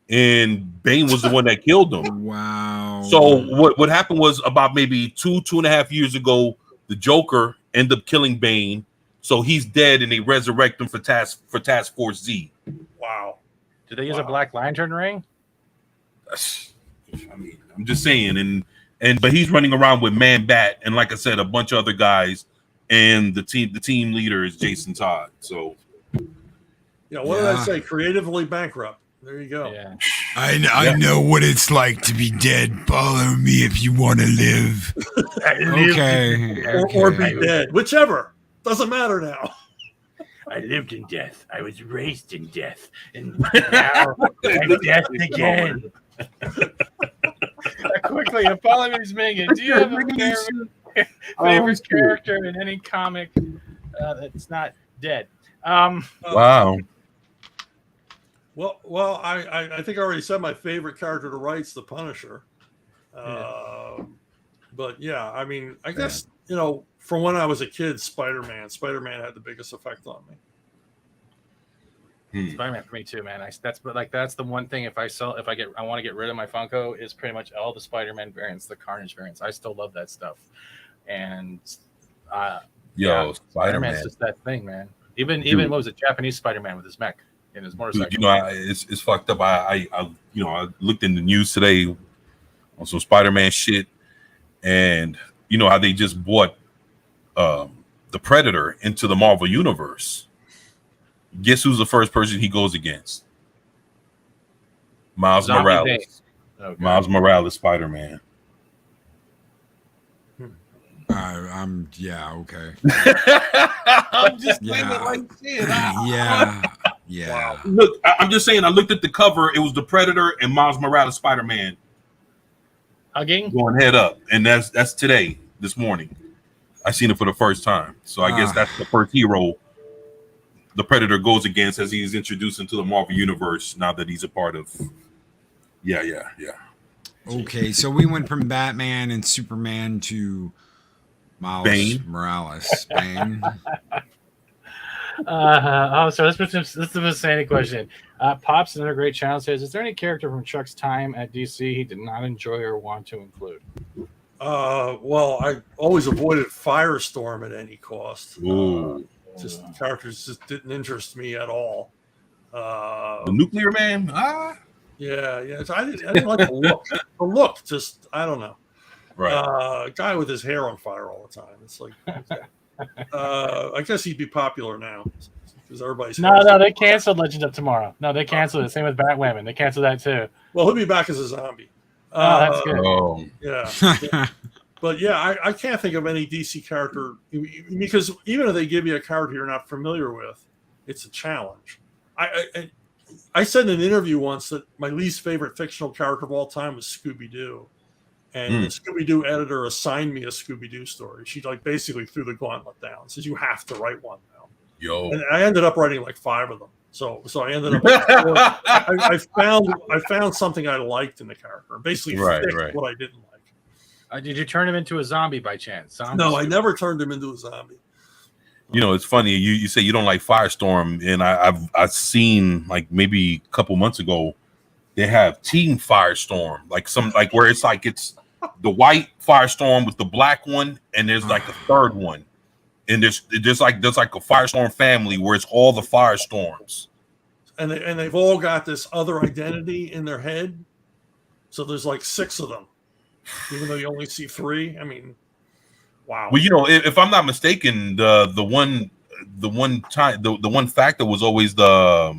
and Bane was the one that killed him. Wow. So what happened was about maybe 2.5 years ago, the Joker ended up killing Bane, so he's dead, and they resurrect him for Task Force Z. Wow. Did they use a Black Lantern ring? I mean, I'm just saying, but he's running around with Man Bat and, like I said, a bunch of other guys, and the team leader is Jason Todd. So, yeah, what did I say? Creatively bankrupt. There you go. Yeah. I know what it's like to be dead. Follow me if you want to live. Okay. Or be dead, whichever. Doesn't matter now. I lived in death. I was raised in death, and now I'm death again. Quickly, Apollonie's Minion. Do you have a favorite character in any comic that's not dead? Wow. Well, I think I already said my favorite character to write's the Punisher. But yeah, I mean, I guess from when I was a kid, Spider-Man had the biggest effect on me. Spider-Man for me too, man. That's the one thing. If I want to get rid of my Funko, is pretty much all the Spider-Man variants, the Carnage variants. I still love that stuff, and Spider-Man's just that thing, man. Even what was it, Japanese Spider-Man with his mech and his motorcycle? Dude, it's fucked up. I looked in the news today on some Spider-Man shit, and you know how they just bought the Predator into the Marvel Universe. Guess who's the first person he goes against? Miles Morales. Okay. Miles Morales, Spider-Man. Okay. I'm just saying it like shit. Yeah. Wow. Look, I'm just saying. I looked at the cover. It was the Predator and Miles Morales, Spider-Man, hugging, going head up, and that's today, this morning. I seen it for the first time, so I guess that's the first hero the Predator goes against as he's introduced into the Marvel Universe now that he's a part of. Yeah. Okay, so we went from Batman and Superman to Miles Morales. Bane. So this is a fascinating question. Pops, another great channel, says, is there any character from Chuck's time at DC he did not enjoy or want to include? Well, I always avoided Firestorm at any cost. Just characters just didn't interest me at all. The Nuclear Man? Yeah. I didn't like the look. The look, just, I don't know. Right. Guy with his hair on fire all the time. It's like, I guess he'd be popular now because everybody's. No, they canceled Legend of Tomorrow. No, they canceled it. Same with Batwoman. They canceled that too. Well, he'll be back as a zombie. That's good. Yeah. But yeah, I can't think of any DC character because even if they give you a character you're not familiar with, it's a challenge. I said in an interview once that my least favorite fictional character of all time was Scooby-Doo. And the Scooby-Doo editor assigned me a Scooby-Doo story. She basically threw the gauntlet down. Says you have to write one now. And I ended up writing like 5 of them. So I ended up. I found something I liked in the character. Basically, fixed what I didn't like. Did you turn him into a zombie by chance? No, I never turned him into a zombie. You know, it's funny. You say you don't like Firestorm, and I've seen like maybe a couple months ago they have Team Firestorm, like where it's the white Firestorm with the black one, and there's like a third one, and there's like a Firestorm family where it's all the Firestorms, and they've all got this other identity in their head. So there's like 6 of them, even though you only see 3. I mean, wow. Well, you know, if I'm not mistaken, the one factor was always the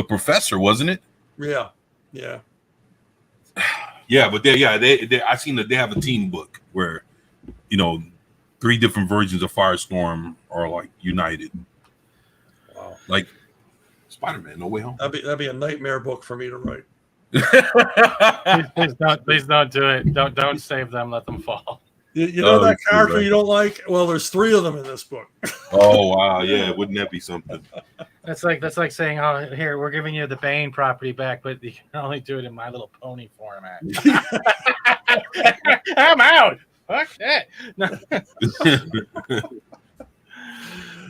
professor, wasn't it? Yeah. Yeah, but I seen that they have a team book where, you know, 3 different versions of Firestorm are like united. Wow. Like Spider-Man, No Way Home. That'd be a nightmare book for me to write. Please don't do it. Don't save them. Let them fall. You know that character right. you don't like? Well, there's 3 of them in this book. Oh wow, yeah, wouldn't that be something? That's like saying, "Oh, here we're giving you the Bane property back, but you can only do it in My Little Pony format." I'm out. Fuck that. No.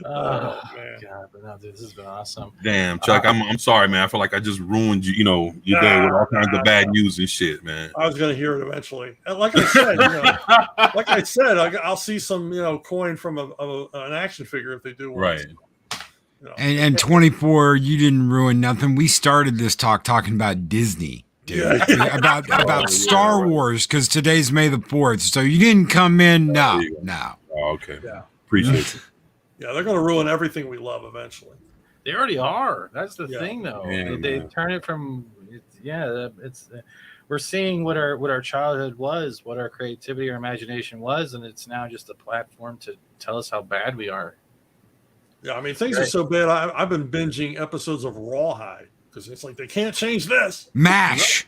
Oh man, God, but no, dude, this has been awesome. Damn, Chuck, I'm sorry, man. I feel like I just ruined you, your day with all kinds of bad news and shit, man. I was going to hear it eventually. And like I said, I'll see some, coin from an action figure if they do one. Right. And 24, you didn't ruin nothing. We started this talking about Disney, dude. Yeah. about Star Wars, because today's May the 4th. So you didn't come in. No. Oh, okay. Yeah. Appreciate it. Yeah, they're going to ruin everything we love eventually. They already are. That's the thing, though. Yeah, they turn it from, we're seeing what our childhood was, what our creativity or imagination was, and it's now just a platform to tell us how bad we are. Yeah, I mean, things are so bad. I've been binging episodes of Rawhide because it's like they can't change this. MASH.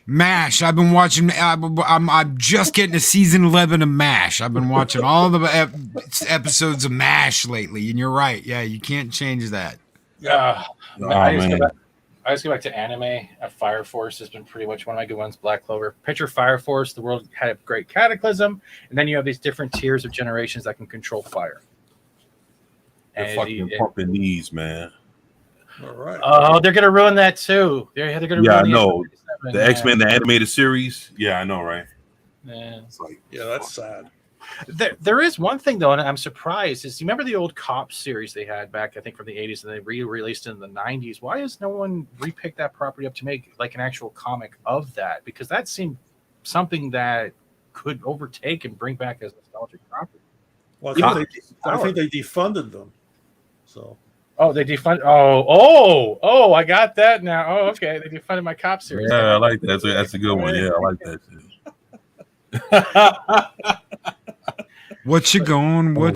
I've been watching. I'm just getting to season 11 of MASH. I've been watching all the episodes of MASH lately, and you're right. Yeah, you can't change that. I just go back to anime. Fire Force has been pretty much one of my good ones. Black Clover. Picture Fire Force. The world had a great cataclysm, and then you have these different tiers of generations that can control fire. They're fucking pumping these, man. All right. Oh, they're gonna ruin that too. They're gonna. Yeah, I ruin know. The X-Men, the animated series. Yeah, I know, right? Yeah, it's like, that's sad. There is one thing though, and I'm surprised. Is you remember the old Cops series they had back, I think, from the 80s, and they re-released it in the 90s. Why has no one repicked that property up to make like an actual comic of that? Because that seemed something that could overtake and bring back as nostalgic property. Well, I think they defunded them. So. Oh, they defunded. Oh! I got that now. Oh, okay. They defunded my Cop series. Yeah, I like that. That's a good one. Yeah, I like that too. What you gonna do?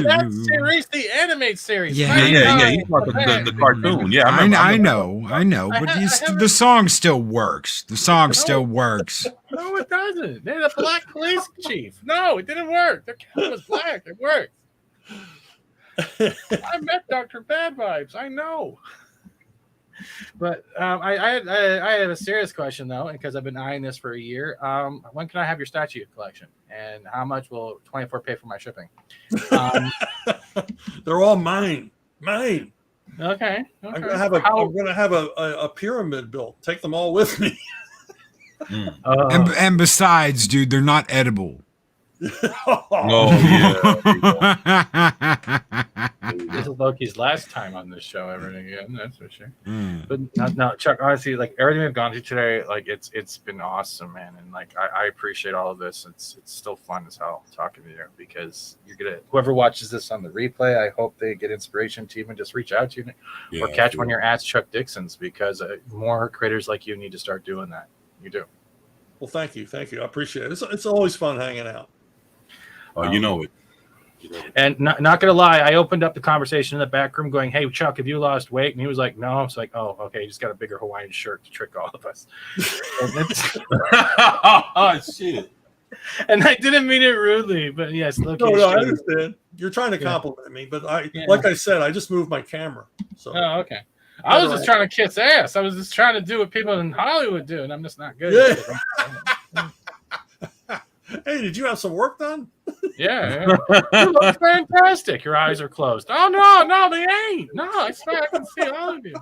That series, the animated series. Yeah. He's talking the cartoon. Yeah, I know. But the song still works. No, it doesn't. They're the black police chief. No, it didn't work. Their cat was black. It worked. I met Dr. Bad Vibes. I know. But I have a serious question though, because I've been eyeing this for a year. When can I have your statue collection, and how much will 24 pay for my shipping? They're all mine. Okay. I'm gonna have a pyramid built. Take them all with me. And besides, dude, they're not edible. Oh yeah. This is Loki's last time on this show ever again, that's for sure. But no, Chuck, honestly, like everything we've gone through today, like it's been awesome, man. And like I appreciate all of this. It's still fun as hell talking to you, because you're gonna, whoever watches this on the replay, I hope they get inspiration to even just reach out to you or catch one of your ads, Chuck Dixon's, because more creators like you need to start doing that. You do. Well, thank you. I appreciate it. It's always fun hanging out. Oh, you know it. And not gonna lie, I opened up the conversation in the back room going, "Hey Chuck, have you lost weight?" And he was like, "No." I was like, "Oh, okay, you just got a bigger Hawaiian shirt to trick all of us." Oh shit. And I didn't mean it rudely, but yes, look. No, I understand. You're trying to compliment me, but like I said, I just moved my camera. So. Oh, okay. I was just trying to kiss ass. I was just trying to do what people in Hollywood do, and I'm just not good at it. Hey, did you have some work done? Yeah. You look fantastic. Your eyes are closed. Oh, no, they ain't. No, I swear I can see all of you.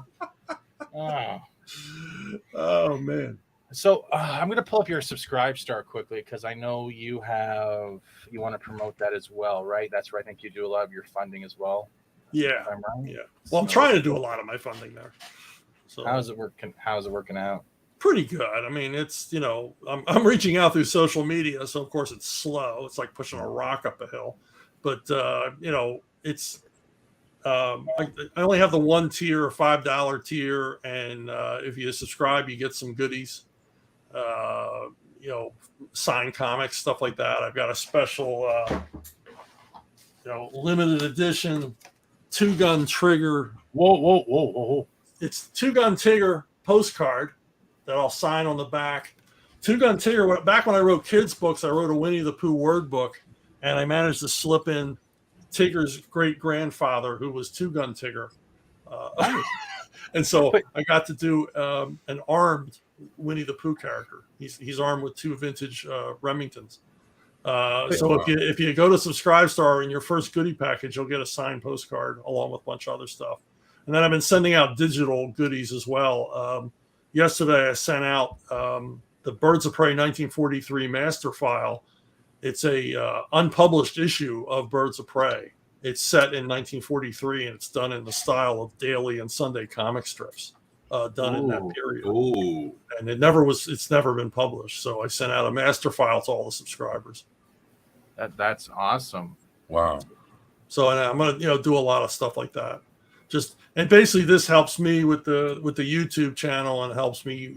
Oh man. So I'm going to pull up your Subscribe Star quickly, because I know you want to promote that as well, right? That's where I think you do a lot of your funding as well. Yeah. If I'm right. Yeah. Well, I'm trying to do a lot of my funding there. So how's it working out? Pretty good. I mean, it's, I'm reaching out through social media, so of course it's slow. It's like pushing a rock up a hill. But it's I only have the one tier, $5 tier, and if you subscribe, you get some goodies. Signed comics, stuff like that. I've got a special limited edition 2-gun trigger. Whoa. It's 2-gun trigger postcard that I'll sign on the back. Two Gun Tigger, back when I wrote kids' books, I wrote a Winnie the Pooh word book, and I managed to slip in Tigger's great-grandfather, who was Two Gun Tigger. And so I got to do an armed Winnie the Pooh character. He's armed with 2 vintage Remingtons. So if you go to Subscribestar in your first goodie package, you'll get a signed postcard along with a bunch of other stuff. And then I've been sending out digital goodies as well. Yesterday I sent out the Birds of Prey 1943 master file. It's a unpublished issue of Birds of Prey. It's set in 1943 and it's done in the style of daily and Sunday comic strips done in that period. Ooh. And it's never been published. So I sent out a master file to all the subscribers. That's awesome. Wow. So and I'm gonna do a lot of stuff like that. And basically this helps me with the YouTube channel and helps me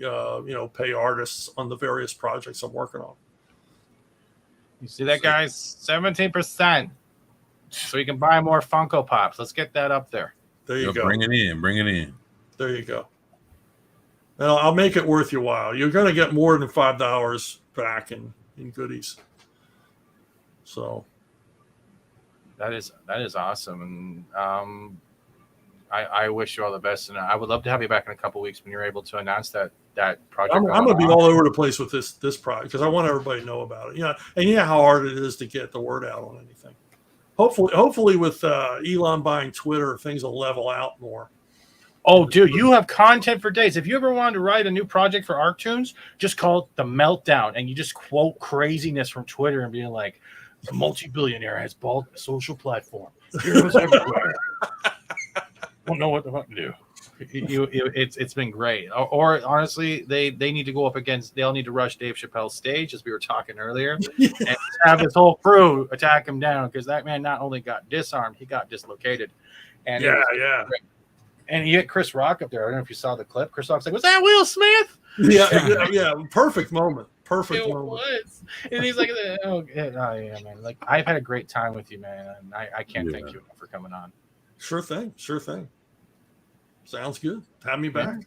pay artists on the various projects I'm working on. You see that, guys? 17%. So you can buy more Funko Pops. Let's get that up there. There you go. Bring it in. There you go. And I'll make it worth your while. You're going to get more than $5 back in goodies. So that is awesome, and I wish you all the best. And I would love to have you back in a couple weeks when you're able to announce that project. I'm going to be all over the place with this project because I want everybody to know about it. And how hard it is to get the word out on anything. Hopefully with Elon buying Twitter, things will level out more. Oh, dude, you have content for days. If you ever wanted to write a new project for ARKtoons, just call it The Meltdown, and you just quote craziness from Twitter and be like, the multi-billionaire has bought a social platform. Heroes everywhere. Don't know what the fuck to do. It's been great. Or honestly, they need to go up against. They'll need to rush Dave Chappelle's stage, as we were talking earlier, and have his whole crew attack him down because that man not only got disarmed, he got dislocated. And yeah. And you get Chris Rock up there. I don't know if you saw the clip. Chris Rock's like, "Was that Will Smith?" Yeah. Perfect moment. It was. And he's like, "Oh yeah, man. Like I've had a great time with you, man. And I can't thank you enough for coming on." Sure thing. Sounds good. Have me back.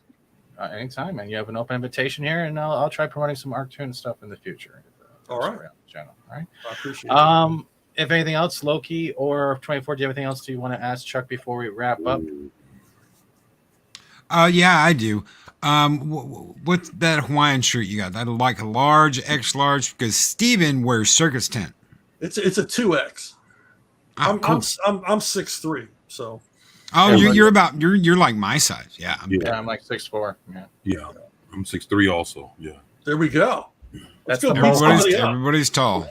Anytime, man. You have an open invitation here, and I'll try promoting some ARKtoon stuff in the future. All right. Channel. All right. I appreciate it. If anything else, Loki or 24, do you have anything else you want to ask Chuck before we wrap up? Yeah, I do. What's that Hawaiian shirt you got? That like a large, X large? Because Steven wears circus tent. It's a 2X. Oh, I'm 6'3", so. Oh, you're like my size. Yeah. I'm like 6'4". Yeah. I'm 6'3" also. Yeah. There we go. That's everybody's tall.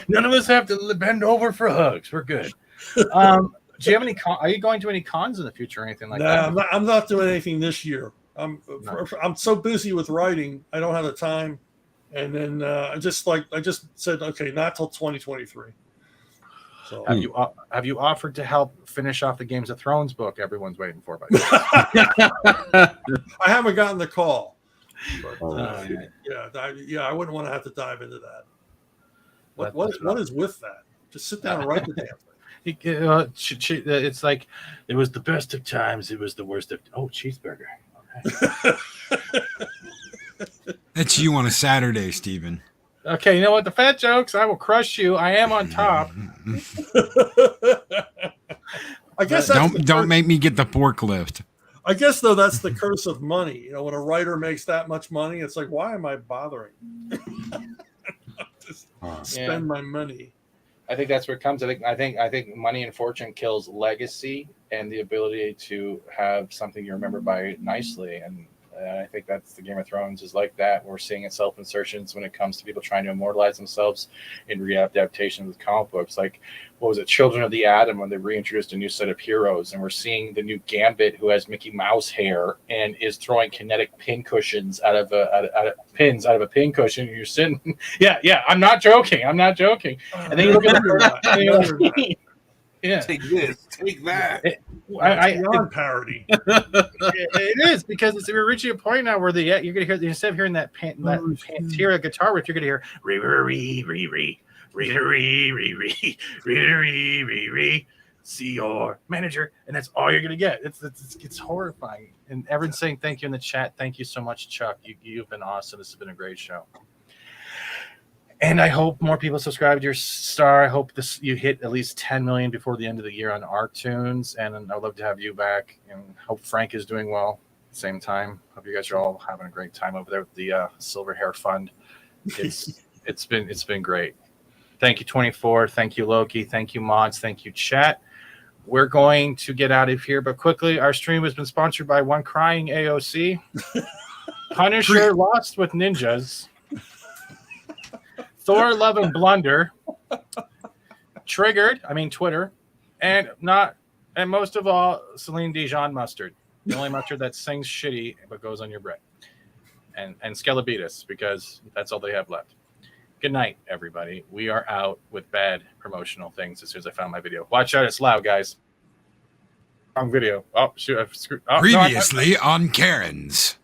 None of us have to bend over for hugs. We're good. Do you have any? Are you going to any cons in the future or anything like that? No, I'm not doing anything this year. I'm so busy with writing, I don't have the time. And then I just said, okay, not till 2023. So have you offered to help finish off the Games of Thrones book everyone's waiting for? By I haven't gotten the call. But, I wouldn't want to have to dive into that. What is with that? Just sit down and write the damn thing. It's like it was the best of times. It was the worst of. Oh, cheeseburger. Okay. That's you on a Saturday, Stephen. Okay, you know what? The fat jokes, I will crush you. I am on top. I guess don't make me get the forklift. I guess though that's the curse of money. When a writer makes that much money, it's like, why am I bothering? Just spend my money. I think that's where it comes. I think money and fortune kills legacy and the ability to have something you remember by nicely. And I think that's the Game of Thrones is like that. We're seeing it self-insertions when it comes to people trying to immortalize themselves in readaptations with comic books. Like, what was it? Children of the Atom, when they reintroduced a new set of heroes. And we're seeing the new Gambit, who has Mickey Mouse hair and is throwing kinetic pin cushions out of a pin cushion. You're sitting. Yeah. I'm not joking. And then you look at the yeah. Take this. Take that. Beyond parody. It is because we're reaching a point now where you're gonna hear, instead of hearing that Pantera guitar riff, you're gonna hear re re re re re re re re re re re re. see your manager, and that's all you're gonna get. It's horrifying. And everyone's saying thank you in the chat. Thank you so much, Chuck. You've been awesome. This has been a great show. And I hope more people subscribe to your star. I hope you hit at least 10 million before the end of the year on ARKtoons. And I'd love to have you back. And hope Frank is doing well at the same time. Hope you guys are all having a great time over there with the Silver Hair Fund. It's been great. Thank you, 24. Thank you, Loki. Thank you, mods. Thank you, chat. We're going to get out of here, but quickly, our stream has been sponsored by One Crying AOC, Punisher Lost with Ninjas, Thor Love and Blunder, Twitter, and most of all, Celine Dijon mustard. The only mustard that sings shitty but goes on your bread. And Skelebetus, because that's all they have left. Good night, everybody. We are out with bad promotional things as soon as I found my video. Watch out, it's loud, guys. Wrong video. Oh, shoot. Oh, Previously on Karen's.